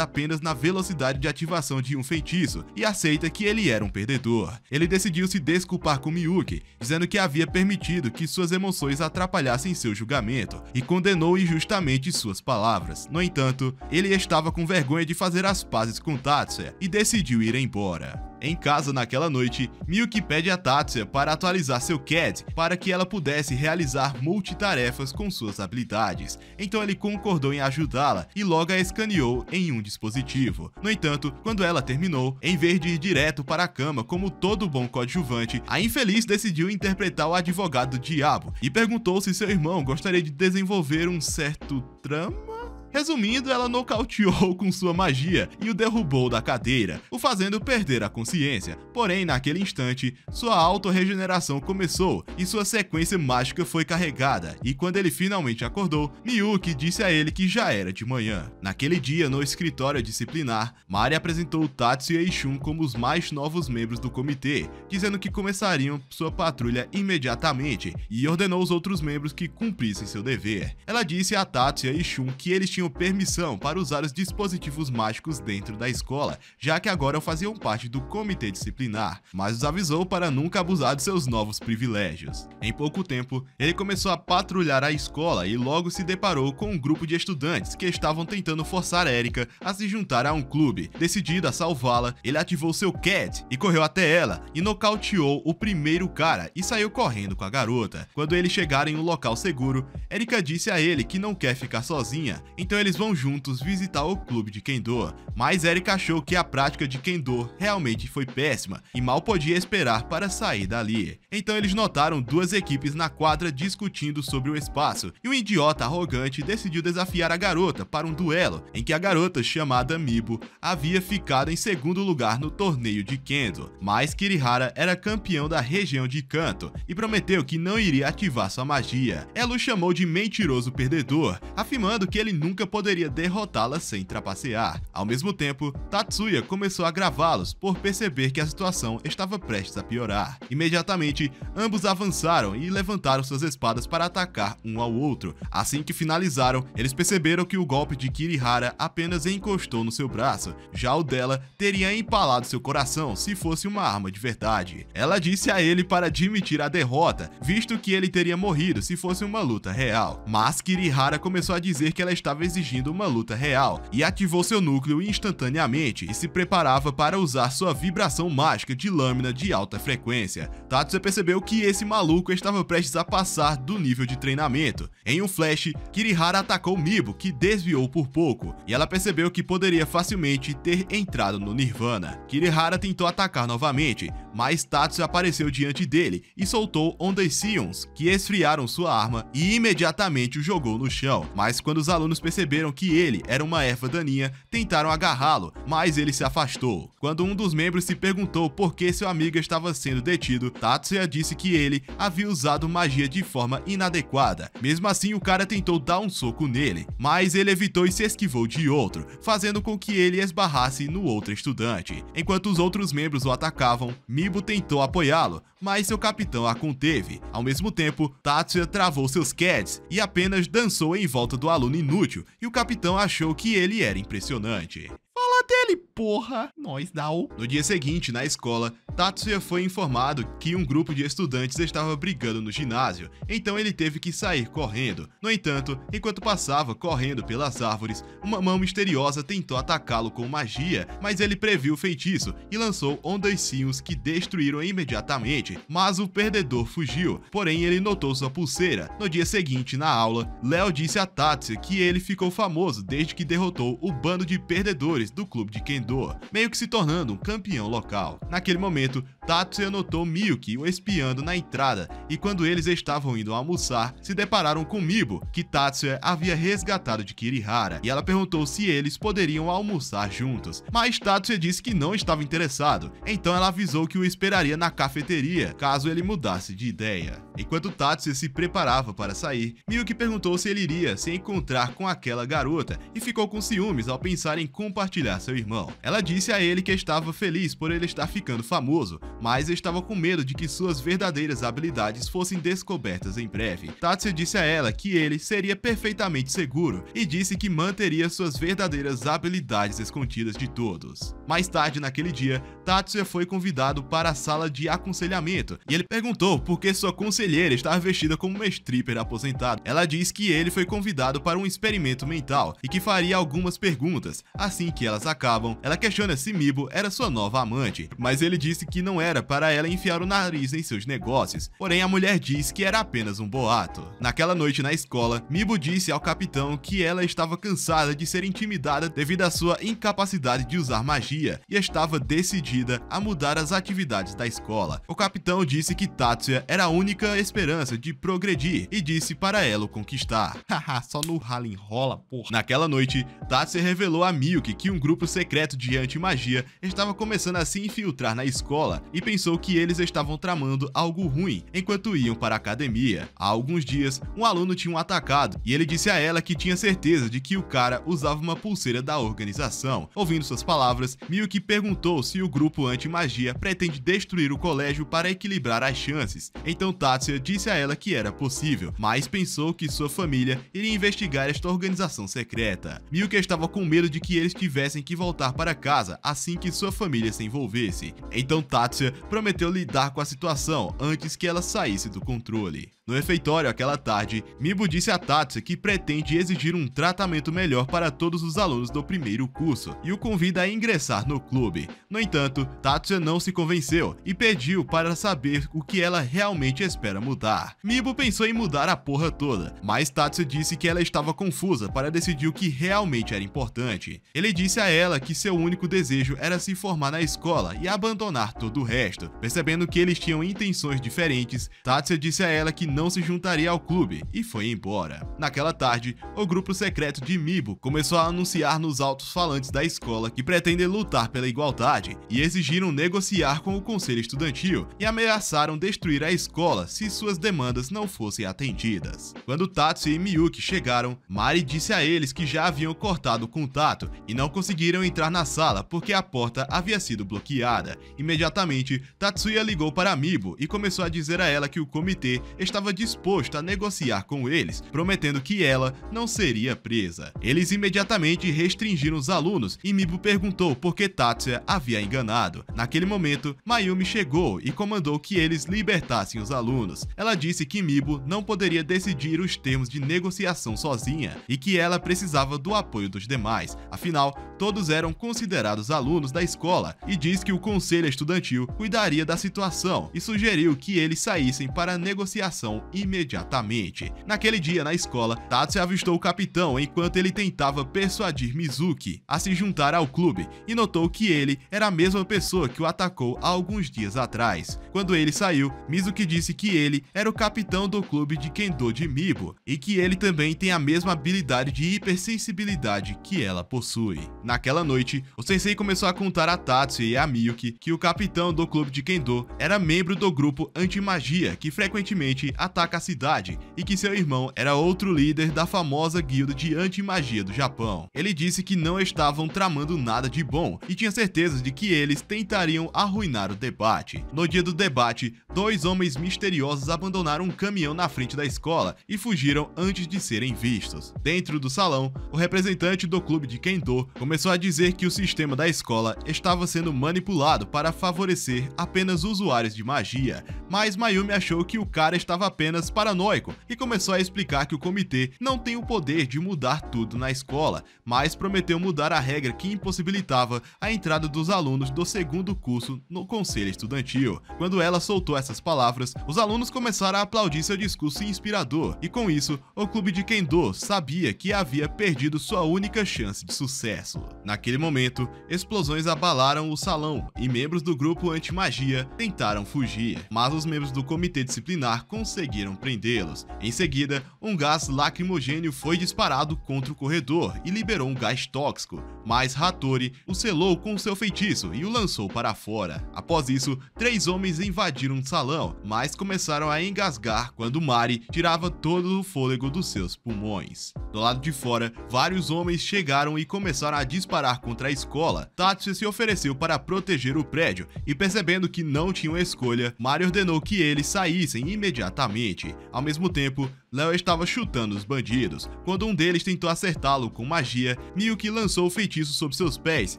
apenas na velocidade de ativação de um feitiço e aceita que ele era um perdedor. Ele decidiu se desculpar com Miyuki, dizendo que havia permitido que suas emoções atrapalhassem seu julgamento e condenou injustamente suas palavras. No entanto, ele estava com vergonha de fazer as pazes com Tatsuya e decidiu ir embora. Em casa naquela noite, Miyuki pede a Tatsuya para atualizar seu CAD para que ela pudesse realizar multitarefas com suas habilidades. Então ele concordou em ajudá-la e logo a escaneou em um dispositivo. No entanto, quando ela terminou, em vez de ir direto para a cama como todo bom coadjuvante, a infeliz decidiu interpretar o advogado do diabo e perguntou se seu irmão gostaria de desenvolver um certo trama? Resumindo, ela nocauteou com sua magia e o derrubou da cadeira, o fazendo perder a consciência. Porém, naquele instante, sua autorregeneração começou e sua sequência mágica foi carregada, e quando ele finalmente acordou, Miyuki disse a ele que já era de manhã. Naquele dia, no escritório disciplinar, Mari apresentou Tatsuya e Shun como os mais novos membros do comitê, dizendo que começariam sua patrulha imediatamente e ordenou os outros membros que cumprissem seu dever. Ela disse a Tatsuya e Shun que eles tinham permissão para usar os dispositivos mágicos dentro da escola, já que agora faziam parte do comitê disciplinar, mas os avisou para nunca abusar de seus novos privilégios. Em pouco tempo, ele começou a patrulhar a escola e logo se deparou com um grupo de estudantes que estavam tentando forçar Erika a se juntar a um clube. Decidido a salvá-la, ele ativou seu CAD e correu até ela e nocauteou o primeiro cara e saiu correndo com a garota. Quando eles chegaram em um local seguro, Erika disse a ele que não quer ficar sozinha, então eles vão juntos visitar o clube de Kendo, mas Erika achou que a prática de Kendo realmente foi péssima e mal podia esperar para sair dali. Então eles notaram duas equipes na quadra discutindo sobre o espaço, e um idiota arrogante decidiu desafiar a garota para um duelo, em que a garota, chamada Mibo, havia ficado em segundo lugar no torneio de Kendo, mas Kirihara era campeão da região de Kanto e prometeu que não iria ativar sua magia. Ela o chamou de mentiroso perdedor, afirmando que ele nunca poderia derrotá-la sem trapacear. Ao mesmo tempo, Tatsuya começou a gravá-los por perceber que a situação estava prestes a piorar. Imediatamente, ambos avançaram e levantaram suas espadas para atacar um ao outro. Assim que finalizaram, eles perceberam que o golpe de Kirihara apenas encostou no seu braço, já o dela teria empalado seu coração se fosse uma arma de verdade. Ela disse a ele para admitir a derrota, visto que ele teria morrido se fosse uma luta real. Mas Kirihara começou a dizer que ela estava exigindo uma luta real e ativou seu núcleo instantaneamente e se preparava para usar sua vibração mágica de lâmina de alta frequência. Tatsuya percebeu que esse maluco estava prestes a passar do nível de treinamento. Em um flash, Kirihara atacou Mibo, que desviou por pouco, e ela percebeu que poderia facilmente ter entrado no Nirvana. Kirihara tentou atacar novamente, mas Tatsuya apareceu diante dele e soltou ondas Sions, que esfriaram sua arma e imediatamente o jogou no chão. Mas quando os alunos perceberam que ele era uma erva daninha, tentaram agarrá-lo, mas ele se afastou. Quando um dos membros se perguntou por que seu amigo estava sendo detido, Tatsuya disse que ele havia usado magia de forma inadequada. Mesmo assim, o cara tentou dar um soco nele, mas ele evitou e se esquivou de outro, fazendo com que ele esbarrasse no outro estudante. Enquanto os outros membros o atacavam, Mibo tentou apoiá-lo, mas seu capitão a conteve. Ao mesmo tempo, Tatsuya travou seus CADs e apenas dançou em volta do aluno inútil, e o capitão achou que ele era impressionante. Fala dele, porra! Nós não. No dia seguinte, na escola, Tatsuya foi informado que um grupo de estudantes estava brigando no ginásio, então ele teve que sair correndo. No entanto, enquanto passava correndo pelas árvores, uma mão misteriosa tentou atacá-lo com magia, mas ele previu o feitiço e lançou ondas Sions que destruíram imediatamente, mas o perdedor fugiu, porém ele notou sua pulseira. No dia seguinte, na aula, Léo disse a Tatsuya que ele ficou famoso desde que derrotou o bando de perdedores do clube de Kendo, meio que se tornando um campeão local. Naquele momento, Tatsuya notou Miyuki o espiando na entrada, e quando eles estavam indo almoçar, se depararam com Mibo, que Tatsuya havia resgatado de Kirihara, e ela perguntou se eles poderiam almoçar juntos, mas Tatsuya disse que não estava interessado, então ela avisou que o esperaria na cafeteria, caso ele mudasse de ideia. Enquanto Tatsuya se preparava para sair, Miyuki perguntou se ele iria se encontrar com aquela garota, e ficou com ciúmes ao pensar em compartilhar seu irmão. Ela disse a ele que estava feliz por ele estar ficando famoso, mas estava com medo de que suas verdadeiras habilidades fossem descobertas em breve. Tatsuya disse a ela que ele seria perfeitamente seguro e disse que manteria suas verdadeiras habilidades escondidas de todos. Mais tarde naquele dia, Tatsuya foi convidado para a sala de aconselhamento e ele perguntou por que sua conselheira estava vestida como uma stripper aposentada. Ela diz que ele foi convidado para um experimento mental e que faria algumas perguntas. Assim que elas acabam, ela questiona se Mibo era sua nova amante, mas ele disse que não era para ela enfiar o nariz em seus negócios, porém a mulher diz que era apenas um boato. Naquela noite na escola, Mibo disse ao capitão que ela estava cansada de ser intimidada devido à sua incapacidade de usar magia e estava decidida a mudar as atividades da escola. O capitão disse que Tatsuya era a única esperança de progredir e disse para ela o conquistar. Haha, só no rala enrola, porra. Naquela noite, Tatsuya revelou a Miyuki que um grupo secreto de anti-magia estava começando a se infiltrar na escola e pensou que eles estavam tramando algo ruim enquanto iam para a academia. Há alguns dias, um aluno tinha um atacado e ele disse a ela que tinha certeza de que o cara usava uma pulseira da organização. Ouvindo suas palavras, Miyuki perguntou se o grupo anti-magia pretende destruir o colégio para equilibrar as chances. Então Tatsuya disse a ela que era possível, mas pensou que sua família iria investigar esta organização secreta. Miyuki estava com medo de que eles tivessem que voltar para casa assim que sua família se envolvesse. Então Tatsuya prometeu lidar com a situação antes que ela saísse do controle. No refeitório aquela tarde, Mibo disse a Tatsuya que pretende exigir um tratamento melhor para todos os alunos do primeiro curso e o convida a ingressar no clube. No entanto, Tatsuya não se convenceu e pediu para saber o que ela realmente espera mudar. Mibo pensou em mudar a porra toda, mas Tatsuya disse que ela estava confusa para decidir o que realmente era importante. Ele disse a ela que seu único desejo era se formar na escola e abandonar todo o resto. Percebendo que eles tinham intenções diferentes, Tatsuya disse a ela que não se juntaria ao clube e foi embora. Naquela tarde, o grupo secreto de Mibo começou a anunciar nos altos-falantes da escola que pretendem lutar pela igualdade e exigiram negociar com o conselho estudantil e ameaçaram destruir a escola se suas demandas não fossem atendidas. Quando Tatsuya e Miyuki chegaram, Mari disse a eles que já haviam cortado o contato e não conseguiram entrar na sala porque a porta havia sido bloqueada. Imediatamente, Tatsuya ligou para Mibo e começou a dizer a ela que o comitê estava disposto a negociar com eles, prometendo que ela não seria presa. Eles imediatamente restringiram os alunos e Mibo perguntou por que Tatsuya havia enganado. Naquele momento, Mayumi chegou e comandou que eles libertassem os alunos. Ela disse que Mibo não poderia decidir os termos de negociação sozinha e que ela precisava do apoio dos demais, afinal, todos eram considerados alunos da escola, e diz que o conselho estudantil cuidaria da situação e sugeriu que eles saíssem para a negociação imediatamente. Naquele dia na escola, Tatsuya avistou o capitão enquanto ele tentava persuadir Mizuki a se juntar ao clube e notou que ele era a mesma pessoa que o atacou há alguns dias atrás. Quando ele saiu, Mizuki disse que ele era o capitão do clube de Kendo de Mibo e que ele também tem a mesma habilidade de hipersensibilidade que ela possui. Naquela noite, o sensei começou a contar a Tatsuya e a Miyuki que o capitão do clube de Kendo era membro do grupo anti-magia que frequentemente ataca a cidade e que seu irmão era outro líder da famosa guilda de anti-magia do Japão. Ele disse que não estavam tramando nada de bom e tinha certeza de que eles tentariam arruinar o debate. No dia do debate, dois homens misteriosos abandonaram um caminhão na frente da escola e fugiram antes de serem vistos. Dentro do salão, o representante do clube de Kendo começou a dizer que o sistema da escola estava sendo manipulado para favorecer apenas usuários de magia, mas Mayumi achou que o cara estava apenas paranoico e começou a explicar que o comitê não tem o poder de mudar tudo na escola, mas prometeu mudar a regra que impossibilitava a entrada dos alunos do segundo curso no conselho estudantil. Quando ela soltou essas palavras, os alunos começaram a aplaudir seu discurso inspirador e com isso, o clube de Kendo sabia que havia perdido sua única chance de sucesso. Naquele momento, explosões abalaram o salão e membros do grupo anti-magia tentaram fugir, mas os membros do comitê disciplinar conseguiram conseguiram prendê-los. Em seguida, um gás lacrimogêneo foi disparado contra o corredor e liberou um gás tóxico, mas Hattori o selou com seu feitiço e o lançou para fora. Após isso, 3 homens invadiram o salão, mas começaram a engasgar quando Mari tirava todo o fôlego dos seus pulmões. Do lado de fora, vários homens chegaram e começaram a disparar contra a escola. Tatsuya se ofereceu para proteger o prédio e, percebendo que não tinham escolha, Mari ordenou que eles saíssem imediatamente. Ao mesmo tempo, Léo estava chutando os bandidos. Quando um deles tentou acertá-lo com magia, Miyuki lançou o feitiço sobre seus pés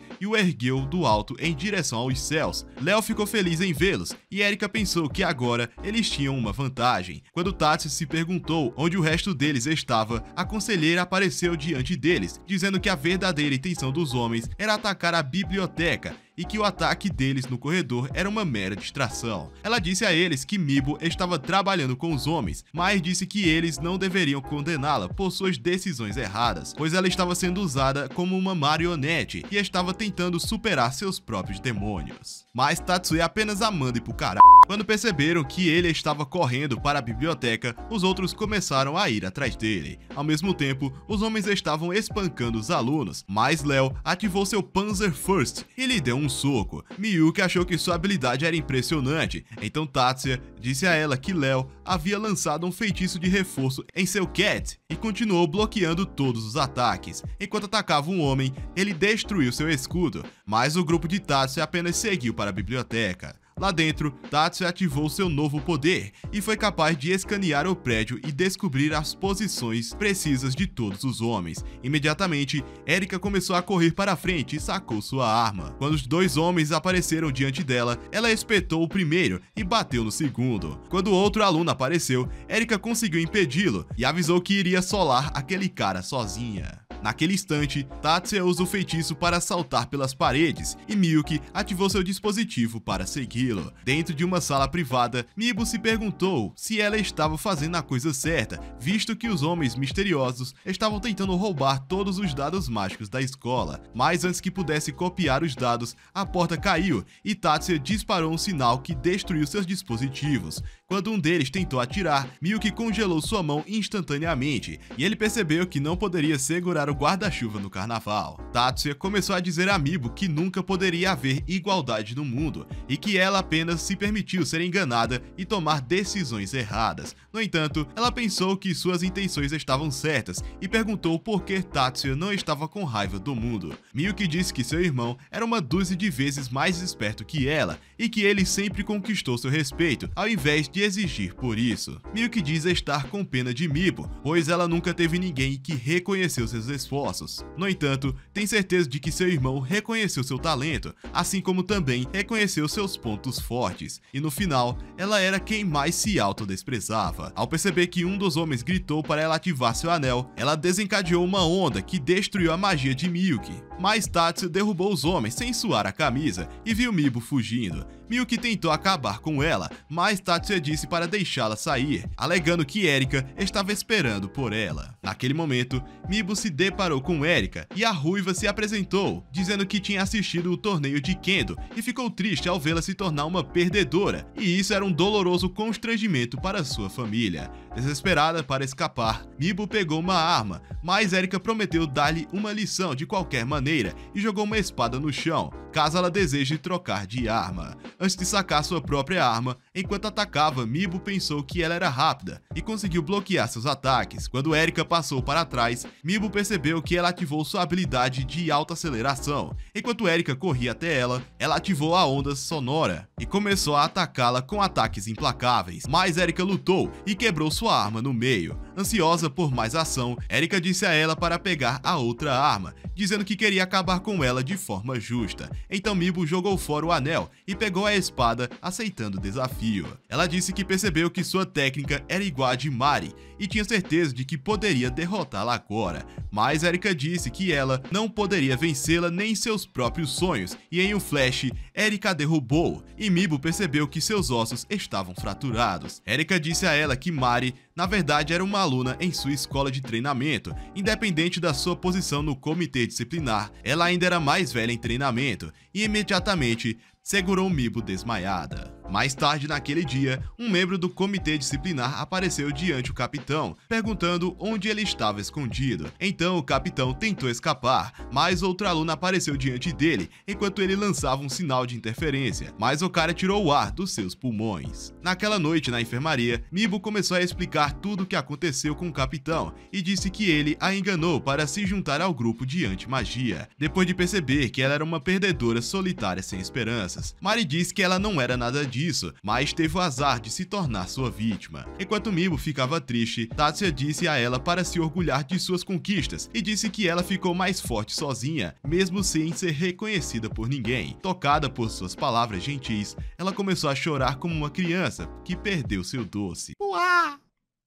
e o ergueu do alto em direção aos céus. Léo ficou feliz em vê-los e Erika pensou que agora eles tinham uma vantagem. Quando Tatsuya se perguntou onde o resto deles estava, a conselheira apareceu diante deles, dizendo que a verdadeira intenção dos homens era atacar a biblioteca e que o ataque deles no corredor era uma mera distração. Ela disse a eles que Mibo estava trabalhando com os homens, mas disse que eles não deveriam condená-la por suas decisões erradas, pois ela estava sendo usada como uma marionete e estava tentando superar seus próprios demônios. Mas Tatsuya apenas a manda ir pro caralho. Quando perceberam que ele estava correndo para a biblioteca, os outros começaram a ir atrás dele. Ao mesmo tempo, os homens estavam espancando os alunos, mas Léo ativou seu Panzer First e lhe deu um soco. Miyuki achou que sua habilidade era impressionante, então Tatsuya disse a ela que Léo havia lançado um feitiço de reforço em seu Cat e continuou bloqueando todos os ataques. Enquanto atacava um homem, ele destruiu seu escudo, mas o grupo de Tatsuya apenas seguiu para a biblioteca. Lá dentro, Tatsuya ativou seu novo poder e foi capaz de escanear o prédio e descobrir as posições precisas de todos os homens. Imediatamente, Erika começou a correr para a frente e sacou sua arma. Quando os 2 homens apareceram diante dela, ela espetou o primeiro e bateu no segundo. Quando outro aluno apareceu, Erika conseguiu impedi-lo e avisou que iria solar aquele cara sozinha. Naquele instante, Tatsuya usa o feitiço para saltar pelas paredes e Miyuki ativou seu dispositivo para segui-lo. Dentro de uma sala privada, Mibo se perguntou se ela estava fazendo a coisa certa, visto que os homens misteriosos estavam tentando roubar todos os dados mágicos da escola. Mas antes que pudesse copiar os dados, a porta caiu e Tatsuya disparou um sinal que destruiu seus dispositivos. Quando um deles tentou atirar, Miyuki congelou sua mão instantaneamente e ele percebeu que não poderia segurar o guarda-chuva no carnaval. Tatsuya começou a dizer a Mibo que nunca poderia haver igualdade no mundo e que ela apenas se permitiu ser enganada e tomar decisões erradas. No entanto, ela pensou que suas intenções estavam certas e perguntou por que Tatsuya não estava com raiva do mundo. Miyuki disse que seu irmão era uma dúzia de vezes mais esperto que ela e que ele sempre conquistou seu respeito ao invés de exigir por isso. Miyuki diz estar com pena de Mibo, pois ela nunca teve ninguém que reconheceu seus esforços. No entanto, tem certeza de que seu irmão reconheceu seu talento, assim como também reconheceu seus pontos fortes, e no final, ela era quem mais se autodesprezava. Ao perceber que um dos homens gritou para ela ativar seu anel, ela desencadeou uma onda que destruiu a magia de Miyuki. Mas Tatsuya derrubou os homens sem suar a camisa e viu Mibo fugindo. Miyuki tentou acabar com ela, mas Tatsuya disse para deixá-la sair, alegando que Erika estava esperando por ela. Naquele momento, Mibo se deparou com Erika e a ruiva se apresentou, dizendo que tinha assistido o torneio de Kendo e ficou triste ao vê-la se tornar uma perdedora, e isso era um doloroso constrangimento para sua família. Desesperada para escapar, Mibo pegou uma arma, mas Erika prometeu dar-lhe uma lição de qualquer maneira e jogou uma espada no chão, caso ela deseje trocar de arma. Antes de sacar sua própria arma, enquanto atacava, Mibo pensou que ela era rápida e conseguiu bloquear seus ataques. Quando Erika passou para trás, Mibo percebeu que ela ativou sua habilidade de alta aceleração. Enquanto Erika corria até ela, ela ativou a onda sonora e começou a atacá-la com ataques implacáveis. Mas Erika lutou e quebrou sua arma no meio. Ansiosa por mais ação, Erika disse a ela para pegar a outra arma, dizendo que queria acabar com ela de forma justa. Então Mibo jogou fora o anel e pegou a espada, aceitando o desafio. Ela disse que percebeu que sua técnica era igual a de Mari e tinha certeza de que poderia derrotá-la agora, mas Erika disse que ela não poderia vencê-la nem em seus próprios sonhos, e em um flash, Erika a derrubou, e Mibo percebeu que seus ossos estavam fraturados. Erika disse a ela que Mari, na verdade, era uma aluna em sua escola de treinamento. Independente da sua posição no comitê disciplinar, ela ainda era mais velha em treinamento, e imediatamente segurou Mibo desmaiada. Mais tarde naquele dia, um membro do comitê disciplinar apareceu diante do capitão, perguntando onde ele estava escondido. Então o capitão tentou escapar, mas outro aluno apareceu diante dele, enquanto ele lançava um sinal de interferência, mas o cara tirou o ar dos seus pulmões. Naquela noite na enfermaria, Mibo começou a explicar tudo o que aconteceu com o capitão e disse que ele a enganou para se juntar ao grupo de anti-magia, depois de perceber que ela era uma perdedora solitária sem esperanças. Mari disse que ela não era nada disso, mas teve o azar de se tornar sua vítima. Enquanto Mibo ficava triste, Tatsuya disse a ela para se orgulhar de suas conquistas e disse que ela ficou mais forte sozinha, mesmo sem ser reconhecida por ninguém. Tocada por suas palavras gentis, ela começou a chorar como uma criança que perdeu seu doce. Uá!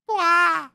Uá!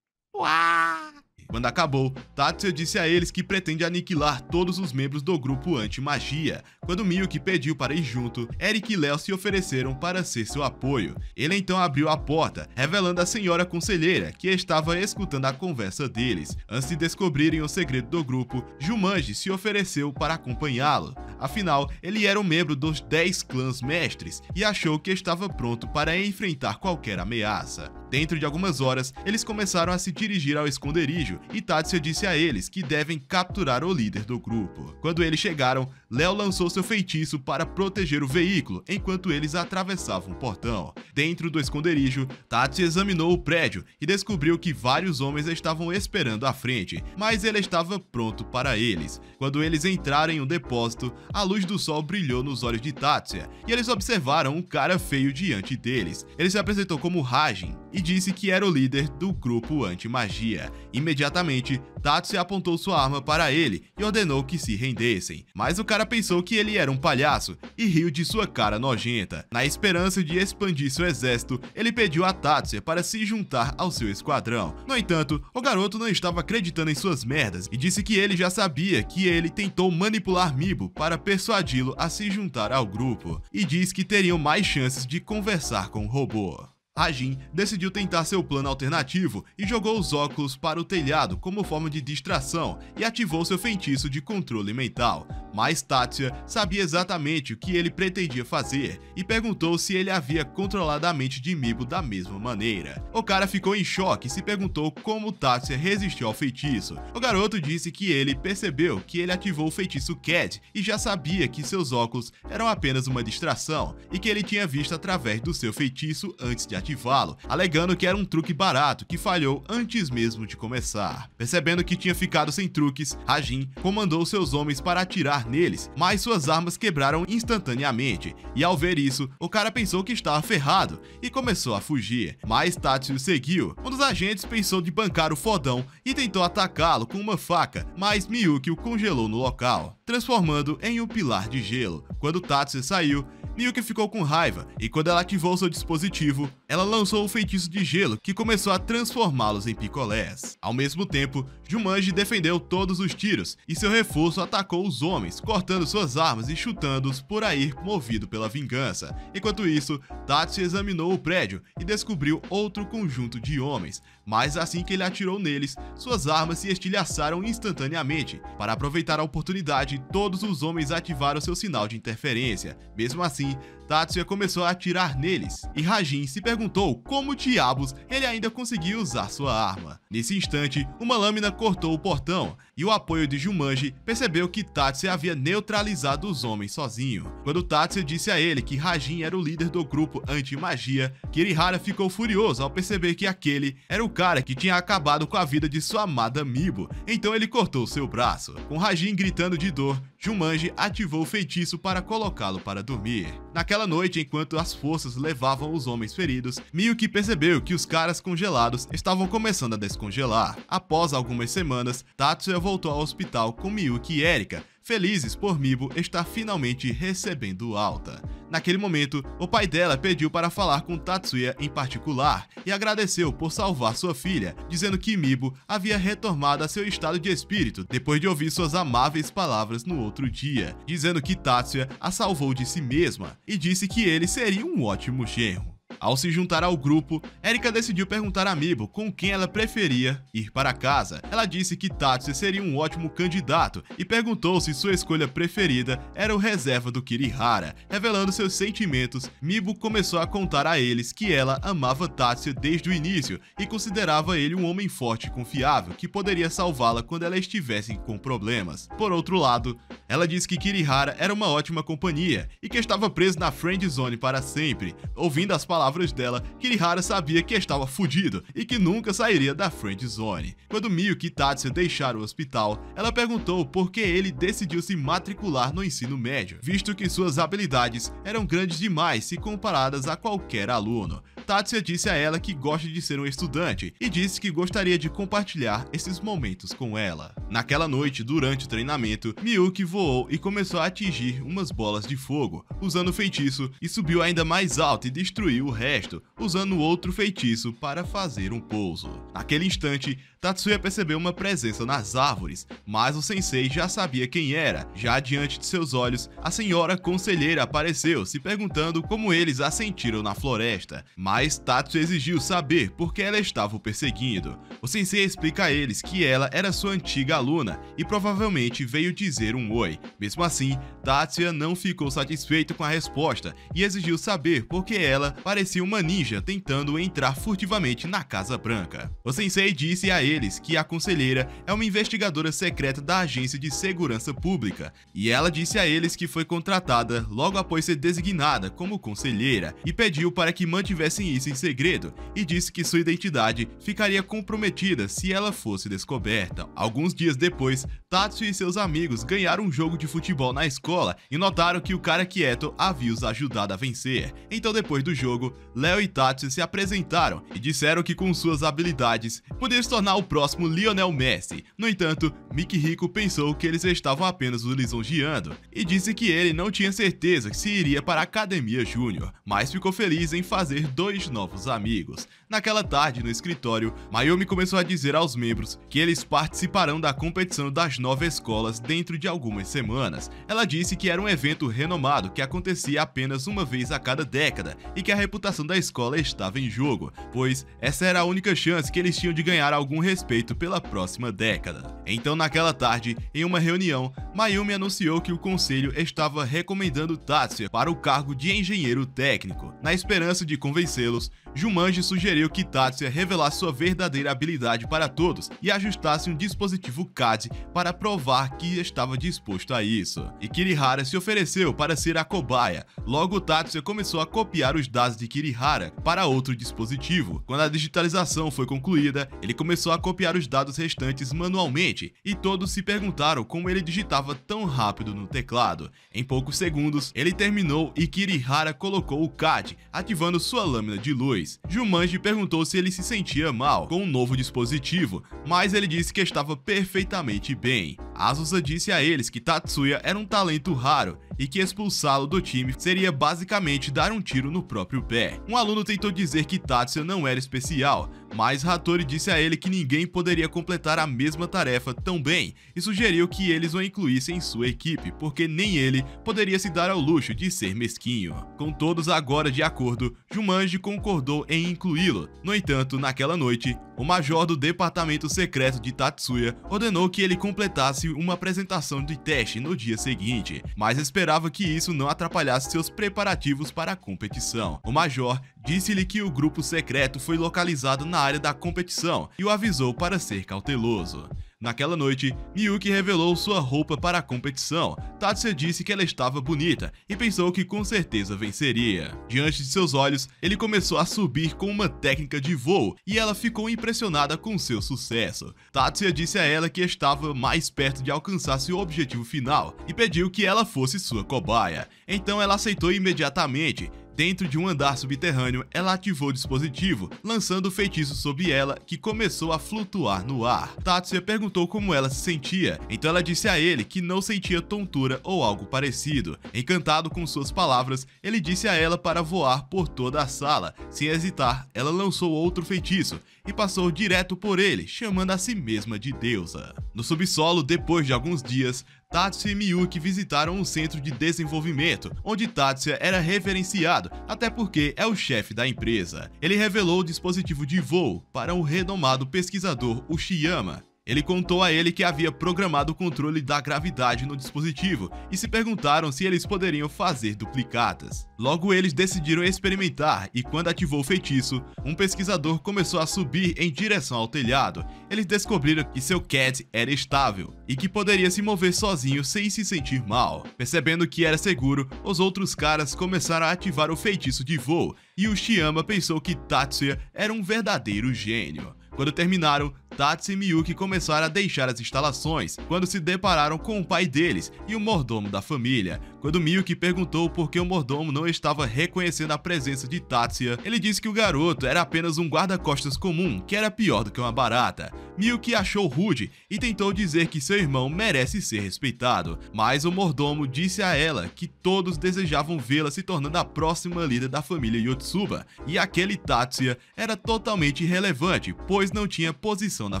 Uá! Quando acabou, Tatsuya disse a eles que pretende aniquilar todos os membros do grupo anti-magia. Quando Miyuki pediu para ir junto, Eric e Léo se ofereceram para ser seu apoio. Ele então abriu a porta, revelando a senhora conselheira, que estava escutando a conversa deles. Antes de descobrirem o segredo do grupo, Jumanji se ofereceu para acompanhá-lo. Afinal, ele era um membro dos 10 clãs mestres e achou que estava pronto para enfrentar qualquer ameaça. Dentro de algumas horas, eles começaram a se dirigir ao esconderijo e Tatsuya disse a eles que devem capturar o líder do grupo. Quando eles chegaram, Léo lançou seu feitiço para proteger o veículo enquanto eles atravessavam o portão. Dentro do esconderijo, Tatsuya examinou o prédio e descobriu que vários homens estavam esperando à frente, mas ele estava pronto para eles. Quando eles entraram em um depósito, a luz do sol brilhou nos olhos de Tatsuya e eles observaram um cara feio diante deles. Ele se apresentou como Hajin e disse que era o líder do grupo anti-magia. Imediatamente, Tatsuya apontou sua arma para ele e ordenou que se rendessem, mas o cara pensou que ele era um palhaço e riu de sua cara nojenta. Na esperança de expandir seu exército, ele pediu a Tatsuya para se juntar ao seu esquadrão. No entanto, o garoto não estava acreditando em suas merdas e disse que ele já sabia que ele tentou manipular Mibo para persuadi-lo a se juntar ao grupo, e diz que teriam mais chances de conversar com o robô. Hajin decidiu tentar seu plano alternativo e jogou os óculos para o telhado como forma de distração e ativou seu feitiço de controle mental. Mas Tatsuya sabia exatamente o que ele pretendia fazer e perguntou se ele havia controlado a mente de Mibo da mesma maneira. O cara ficou em choque e se perguntou como Tatsuya resistiu ao feitiço. O garoto disse que ele percebeu que ele ativou o feitiço CAD e já sabia que seus óculos eram apenas uma distração e que ele tinha visto através do seu feitiço antes de ativá-lo, alegando que era um truque barato que falhou antes mesmo de começar. Percebendo que tinha ficado sem truques, Hajin comandou seus homens para atirar neles, mas suas armas quebraram instantaneamente, e ao ver isso, o cara pensou que estava ferrado e começou a fugir, mas Tatsuya seguiu. Um dos agentes pensou de bancar o fodão e tentou atacá-lo com uma faca, mas Miyuki o congelou no local, transformando em um pilar de gelo. Quando Tatsuya saiu, Miyuki ficou com raiva, e quando ela ativou seu dispositivo, ela lançou o feitiço de gelo que começou a transformá-los em picolés. Ao mesmo tempo, Jumanji defendeu todos os tiros, e seu reforço atacou os homens, cortando suas armas e chutando-os por aí movido pela vingança. Enquanto isso, Tatsuya examinou o prédio e descobriu outro conjunto de homens, mas assim que ele atirou neles, suas armas se estilhaçaram instantaneamente. Para aproveitar a oportunidade, todos os homens ativaram seu sinal de interferência. Mesmo assim, Tatsuya começou a atirar neles, e Hajin se perguntou como diabos ele ainda conseguia usar sua arma. Nesse instante, uma lâmina cortou o portão, e o apoio de Jumanji percebeu que Tatsuya havia neutralizado os homens sozinho. Quando Tatsuya disse a ele que Hajin era o líder do grupo anti-magia, Kirihara ficou furioso ao perceber que aquele era o cara que tinha acabado com a vida de sua amada Mibo, então ele cortou seu braço. Com Hajin gritando de dor, Jumanji ativou o feitiço para colocá-lo para dormir. Naquela noite, enquanto as forças levavam os homens feridos, Miyuki percebeu que os caras congelados estavam começando a descongelar. Após algumas semanas, Tatsuya voltou ao hospital com Miyuki e Erika, felizes por Mibo estar finalmente recebendo alta. Naquele momento, o pai dela pediu para falar com Tatsuya em particular e agradeceu por salvar sua filha, dizendo que Mibo havia retornado a seu estado de espírito depois de ouvir suas amáveis palavras no outro dia, dizendo que Tatsuya a salvou de si mesma e disse que ele seria um ótimo genro. Ao se juntar ao grupo, Erika decidiu perguntar a Mibo com quem ela preferia ir para casa. Ela disse que Tatsuya seria um ótimo candidato e perguntou se sua escolha preferida era o reserva do Kirihara. Revelando seus sentimentos, Mibo começou a contar a eles que ela amava Tatsuya desde o início e considerava ele um homem forte e confiável que poderia salvá-la quando ela estivesse com problemas. Por outro lado, ela disse que Kirihara era uma ótima companhia e que estava preso na friend zone para sempre. Ouvindo as palavras dela, Kirihara sabia que estava fudido e que nunca sairia da friend zone. Quando Miyuki e Tatsuya deixaram o hospital, ela perguntou por que ele decidiu se matricular no ensino médio, visto que suas habilidades eram grandes demais se comparadas a qualquer aluno. Tatsuya disse a ela que gosta de ser um estudante e disse que gostaria de compartilhar esses momentos com ela. Naquela noite, durante o treinamento, Miyuki voou e começou a atingir umas bolas de fogo, usando o feitiço, e subiu ainda mais alto e destruiu o resto, usando outro feitiço para fazer um pouso. Naquele instante, Tatsuya percebeu uma presença nas árvores, mas o sensei já sabia quem era. Já diante de seus olhos, a senhora conselheira apareceu, se perguntando como eles a sentiram na floresta, mas Tatsuya exigiu saber por que ela estava o perseguindo. O sensei explica a eles que ela era sua antiga aluna e provavelmente veio dizer um oi. Mesmo assim, Tatsuya não ficou satisfeito com a resposta e exigiu saber por que ela parecia uma ninja tentando entrar furtivamente na Casa Branca. O sensei disse a eles que a conselheira é uma investigadora secreta da Agência de Segurança Pública, e ela disse a eles que foi contratada logo após ser designada como conselheira e pediu para que mantivessem isso em segredo, e disse que sua identidade ficaria comprometida se ela fosse descoberta. Alguns dias depois, Tatsuya e seus amigos ganharam um jogo de futebol na escola e notaram que o cara quieto havia os ajudado a vencer. Então, depois do jogo, Léo e Tatsuya se apresentaram e disseram que com suas habilidades poderia se tornar o próximo Lionel Messi. No entanto, Mikihiko pensou que eles estavam apenas o lisonjeando e disse que ele não tinha certeza se iria para a Academia Júnior, mas ficou feliz em fazer 2 novos amigos. Naquela tarde, no escritório, Mayumi começou a dizer aos membros que eles participarão da competição das 9 escolas dentro de algumas semanas. Ela disse que era um evento renomado que acontecia apenas uma vez a cada década e que a reputação da escola estava em jogo, pois essa era a única chance que eles tinham de ganhar algum respeito pela próxima década. Então, naquela tarde, em uma reunião, Mayumi anunciou que o conselho estava recomendando Tatsuya para o cargo de engenheiro técnico. Na esperança de convencê-los, Jumanji sugeriu que Tatsuya revelasse sua verdadeira habilidade para todos e ajustasse um dispositivo CAD para provar que estava disposto a isso. E Kirihara se ofereceu para ser a cobaia. Logo, Tatsuya começou a copiar os dados de Kirihara para outro dispositivo. Quando a digitalização foi concluída, ele começou a copiar os dados restantes manualmente, e todos se perguntaram como ele digitava tão rápido no teclado. Em poucos segundos, ele terminou e Kirihara colocou o CAD, ativando sua lâmina de luz. Jumanji perguntou se ele se sentia mal com o novo dispositivo, mas ele disse que estava perfeitamente bem. Azusa disse a eles que Tatsuya era um talento raro e que expulsá-lo do time seria basicamente dar um tiro no próprio pé. Um aluno tentou dizer que Tatsuya não era especial, mas Hattori disse a ele que ninguém poderia completar a mesma tarefa tão bem e sugeriu que eles o incluíssem em sua equipe, porque nem ele poderia se dar ao luxo de ser mesquinho. Com todos agora de acordo, Jumanji concordou em incluí-lo. No entanto, naquela noite, o major do departamento secreto de Tatsuya ordenou que ele completasse uma apresentação de teste no dia seguinte, mas esperava que isso não atrapalhasse seus preparativos para a competição. O major disse-lhe que o grupo secreto foi localizado na área da competição e o avisou para ser cauteloso. Naquela noite, Miyuki revelou sua roupa para a competição. Tatsuya disse que ela estava bonita e pensou que com certeza venceria. Diante de seus olhos, ele começou a subir com uma técnica de voo e ela ficou impressionada com seu sucesso. Tatsuya disse a ela que estava mais perto de alcançar seu objetivo final e pediu que ela fosse sua cobaia. Então ela aceitou imediatamente. Dentro de um andar subterrâneo, ela ativou o dispositivo, lançando o feitiço sobre ela, que começou a flutuar no ar. Tatsuya perguntou como ela se sentia, então ela disse a ele que não sentia tontura ou algo parecido. Encantado com suas palavras, ele disse a ela para voar por toda a sala. Sem hesitar, ela lançou outro feitiço e passou direto por ele, chamando a si mesma de deusa. No subsolo, depois de alguns dias, Tatsuya e Miyuki visitaram um centro de desenvolvimento, onde Tatsuya era reverenciado, até porque é o chefe da empresa. Ele revelou o dispositivo de voo para o renomado pesquisador Uchiyama. Ele contou a ele que havia programado o controle da gravidade no dispositivo e se perguntaram se eles poderiam fazer duplicatas. Logo eles decidiram experimentar e quando ativou o feitiço, um pesquisador começou a subir em direção ao telhado. Eles descobriram que seu CAD era estável e que poderia se mover sozinho sem se sentir mal. Percebendo que era seguro, os outros caras começaram a ativar o feitiço de voo e Uchiyama pensou que Tatsuya era um verdadeiro gênio. Quando terminaram, Tatsuya e Miyuki começaram a deixar as instalações, quando se depararam com o pai deles e o mordomo da família. Quando Miyuki perguntou por que o mordomo não estava reconhecendo a presença de Tatsuya, ele disse que o garoto era apenas um guarda-costas comum, que era pior do que uma barata. Miyuki achou rude e tentou dizer que seu irmão merece ser respeitado, mas o mordomo disse a ela que todos desejavam vê-la se tornando a próxima líder da família Yotsuba, e aquele Tatsuya era totalmente irrelevante, pois não tinha posição na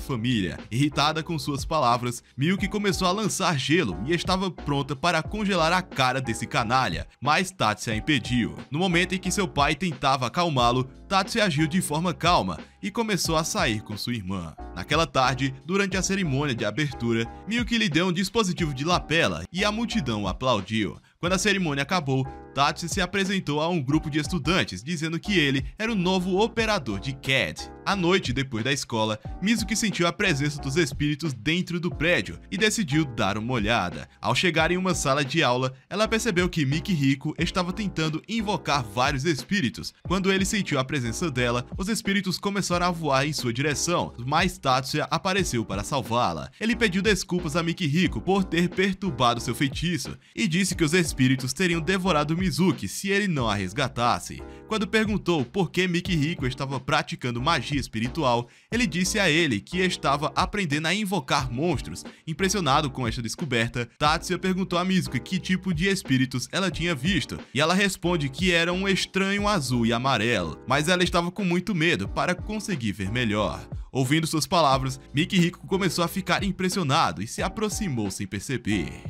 família. Irritada com suas palavras, Miyuki começou a lançar gelo e estava pronta para congelar a cara desse canalha, mas Tatsuya a impediu. No momento em que seu pai tentava acalmá-lo, Tatsuya agiu de forma calma e começou a sair com sua irmã. Naquela tarde, durante a cerimônia de abertura, Miyuki lhe deu um dispositivo de lapela e a multidão o aplaudiu. Quando a cerimônia acabou, Tatsuya se apresentou a um grupo de estudantes, dizendo que ele era o novo operador de CAD. À noite, depois da escola, Mizuki sentiu a presença dos espíritos dentro do prédio e decidiu dar uma olhada. Ao chegar em uma sala de aula, ela percebeu que Mikihiko estava tentando invocar vários espíritos. Quando ele sentiu a presença dela, os espíritos começaram a voar em sua direção, mas Tatsuya apareceu para salvá-la. Ele pediu desculpas a Mikihiko por ter perturbado seu feitiço e disse que os espíritos teriam devorado Mizuki se ele não a resgatasse. Quando perguntou por que Mikihiko estava praticando magia espiritual, ele disse a ele que estava aprendendo a invocar monstros. Impressionado com esta descoberta, Tatsuya perguntou a Mizuki que tipo de espíritos ela tinha visto, e ela responde que era um estranho azul e amarelo, mas ela estava com muito medo para conseguir ver melhor. Ouvindo suas palavras, Mikihiko começou a ficar impressionado e se aproximou sem perceber.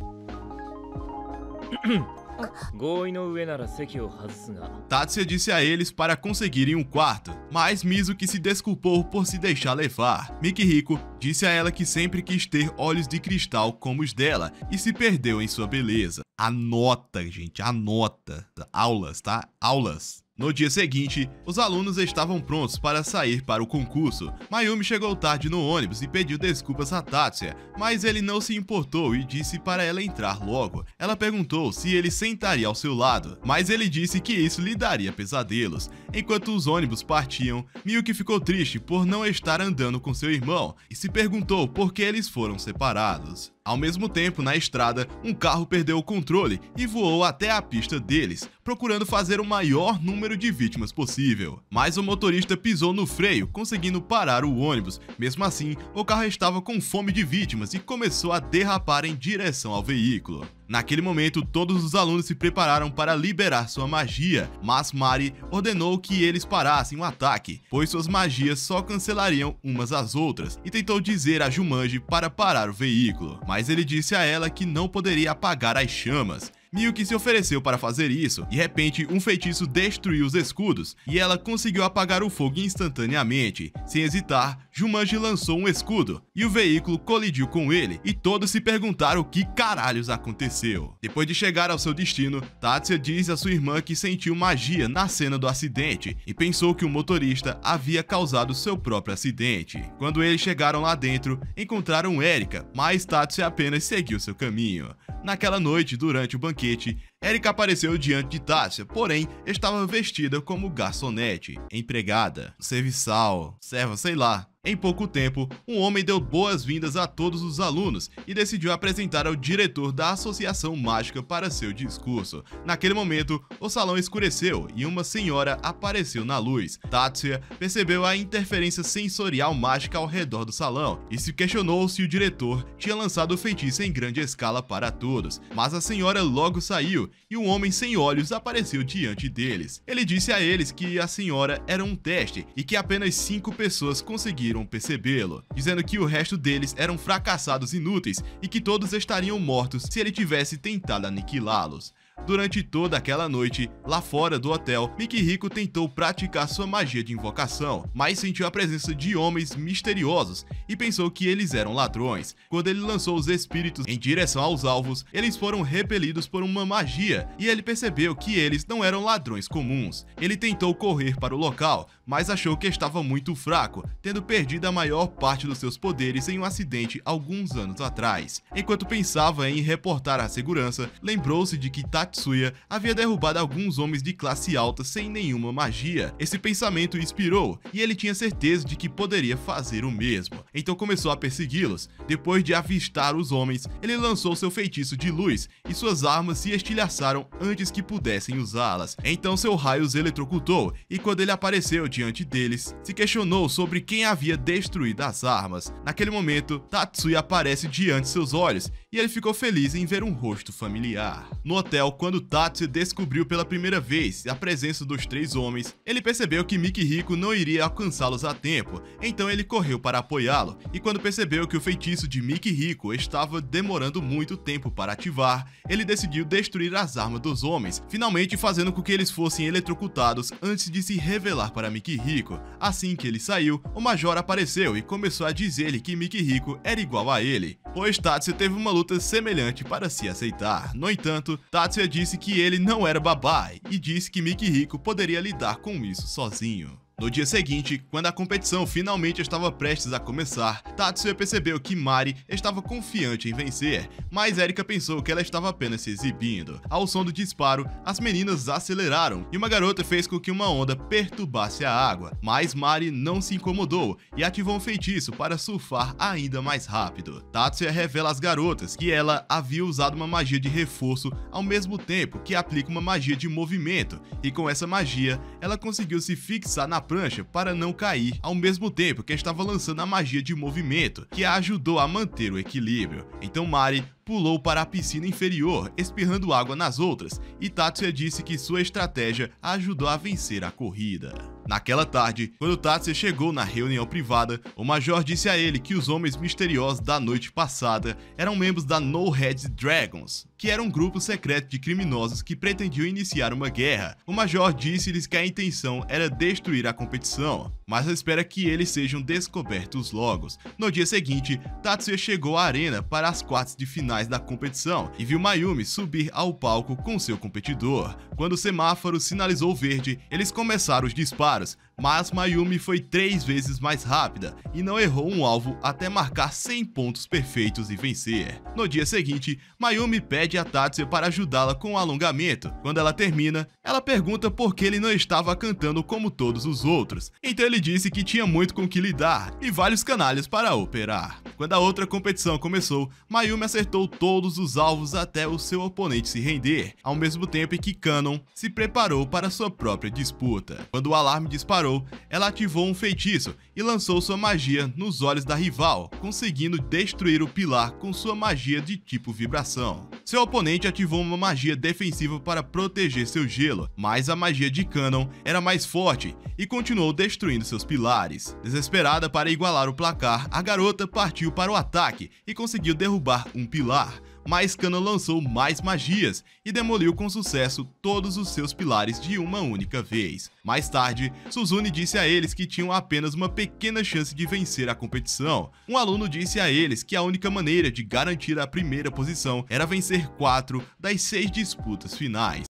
Tatsuya disse a eles para conseguirem um quarto, mas Mizuki se desculpou por se deixar levar. Mikihiko disse a ela que sempre quis ter olhos de cristal como os dela e se perdeu em sua beleza. Anota, gente, anota. Aulas, tá? Aulas. No dia seguinte, os alunos estavam prontos para sair para o concurso. Mayumi chegou tarde no ônibus e pediu desculpas a Tatsuya, mas ele não se importou e disse para ela entrar logo. Ela perguntou se ele sentaria ao seu lado, mas ele disse que isso lhe daria pesadelos. Enquanto os ônibus partiam, Miyuki ficou triste por não estar andando com seu irmão e se perguntou por que eles foram separados. Ao mesmo tempo, na estrada, um carro perdeu o controle e voou até a pista deles, procurando fazer o maior número de vítimas possível. Mas o motorista pisou no freio, conseguindo parar o ônibus. Mesmo assim, o carro estava com fome de vítimas e começou a derrapar em direção ao veículo. Naquele momento, todos os alunos se prepararam para liberar sua magia, mas Mari ordenou que eles parassem o ataque, pois suas magias só cancelariam umas às outras, e tentou dizer a Jumanji para parar o veículo, mas ele disse a ela que não poderia apagar as chamas. Miyuki se ofereceu para fazer isso, e de repente um feitiço destruiu os escudos, e ela conseguiu apagar o fogo instantaneamente. Sem hesitar, Jumanji lançou um escudo, e o veículo colidiu com ele, e todos se perguntaram o que caralhos aconteceu. Depois de chegar ao seu destino, Tatsuya diz a sua irmã que sentiu magia na cena do acidente, e pensou que o motorista havia causado seu próprio acidente. Quando eles chegaram lá dentro, encontraram Erika, mas Tatsuya apenas seguiu seu caminho. Naquela noite, durante o banquete, Erika apareceu diante de Tatsuya, porém estava vestida como garçonete, empregada, serviçal, serva, sei lá. Em pouco tempo, um homem deu boas-vindas a todos os alunos e decidiu apresentar ao diretor da Associação Mágica para seu discurso. Naquele momento, o salão escureceu e uma senhora apareceu na luz. Tatsuya percebeu a interferência sensorial mágica ao redor do salão e se questionou se o diretor tinha lançado o feitiço em grande escala para todos. Mas a senhora logo saiu abriu e um homem sem olhos apareceu diante deles. Ele disse a eles que a senhora era um teste e que apenas 5 pessoas conseguiram percebê-lo, dizendo que o resto deles eram fracassados inúteis e que todos estariam mortos se ele tivesse tentado aniquilá-los. Durante toda aquela noite, lá fora do hotel, Mickey Rico tentou praticar sua magia de invocação, mas sentiu a presença de homens misteriosos e pensou que eles eram ladrões. Quando ele lançou os espíritos em direção aos alvos, eles foram repelidos por uma magia e ele percebeu que eles não eram ladrões comuns. Ele tentou correr para o local, mas achou que estava muito fraco, tendo perdido a maior parte dos seus poderes em um acidente alguns anos atrás. Enquanto pensava em reportar à segurança, lembrou-se de que Tatsuya havia derrubado alguns homens de classe alta sem nenhuma magia. Esse pensamento o inspirou e ele tinha certeza de que poderia fazer o mesmo. Então começou a persegui-los. Depois de avistar os homens, ele lançou seu feitiço de luz e suas armas se estilhaçaram antes que pudessem usá-las. Então seu raio os eletrocutou e quando ele apareceu diante deles, se questionou sobre quem havia destruído as armas. Naquele momento, Tatsuya aparece diante de seus olhos e ele ficou feliz em ver um rosto familiar. No hotel, quando Tatsuya descobriu pela primeira vez a presença dos 3 homens, ele percebeu que Mickey Rico não iria alcançá-los a tempo, então ele correu para apoiá-lo, e quando percebeu que o feitiço de Mickey Rico estava demorando muito tempo para ativar, ele decidiu destruir as armas dos homens, finalmente fazendo com que eles fossem eletrocutados antes de se revelar para Mickey Rico. Assim que ele saiu, o Major apareceu e começou a dizer-lhe que Mickey Rico era igual a ele, pois Tatsuya teve uma luta semelhante para se aceitar. No entanto, Tatsuya disse que ele não era babai e disse que Mickey Rico poderia lidar com isso sozinho. No dia seguinte, quando a competição finalmente estava prestes a começar, Tatsuya percebeu que Mari estava confiante em vencer, mas Erika pensou que ela estava apenas se exibindo. Ao som do disparo, as meninas aceleraram e uma garota fez com que uma onda perturbasse a água, mas Mari não se incomodou e ativou um feitiço para surfar ainda mais rápido. Tatsuya revela às garotas que ela havia usado uma magia de reforço ao mesmo tempo que aplica uma magia de movimento, e com essa magia, ela conseguiu se fixar na prancha para não cair, ao mesmo tempo que estava lançando a magia de movimento, que a ajudou a manter o equilíbrio. Então Mari pulou para a piscina inferior, espirrando água nas outras, e Tatsuya disse que sua estratégia a ajudou a vencer a corrida. Naquela tarde, quando Tatsuya chegou na reunião privada, o Major disse a ele que os homens misteriosos da noite passada eram membros da No Heads Dragons, que era um grupo secreto de criminosos que pretendiam iniciar uma guerra. O Major disse-lhes que a intenção era destruir a competição, mas espera que eles sejam descobertos logo. No dia seguinte, Tatsuya chegou à arena para as quartas de finais da competição e viu Mayumi subir ao palco com seu competidor. Quando o semáforo sinalizou verde, eles começaram os disparos, mas Mayumi foi 3 vezes mais rápida e não errou um alvo até marcar 100 pontos perfeitos e vencer. No dia seguinte, Mayumi pede a Tatsuya para ajudá-la com o alongamento. Quando ela termina, ela pergunta por que ele não estava cantando como todos os outros. Então ele disse que tinha muito com que lidar e vários canalhas para operar. Quando a outra competição começou, Mayumi acertou todos os alvos até o seu oponente se render, ao mesmo tempo em que Kanon se preparou para sua própria disputa. Quando o alarme disparou, ela ativou um feitiço e lançou sua magia nos olhos da rival, conseguindo destruir o pilar com sua magia de tipo vibração. Seu oponente ativou uma magia defensiva para proteger seu gelo, mas a magia de Kanon era mais forte e continuou destruindo seus pilares. Desesperada para igualar o placar, a garota partiu para o ataque e conseguiu derrubar um pilar, mas Kanon lançou mais magias e demoliu com sucesso todos os seus pilares de uma única vez. Mais tarde, Suzune disse a eles que tinham apenas uma pequena chance de vencer a competição. Um aluno disse a eles que a única maneira de garantir a primeira posição era vencer 4 das 6 disputas finais.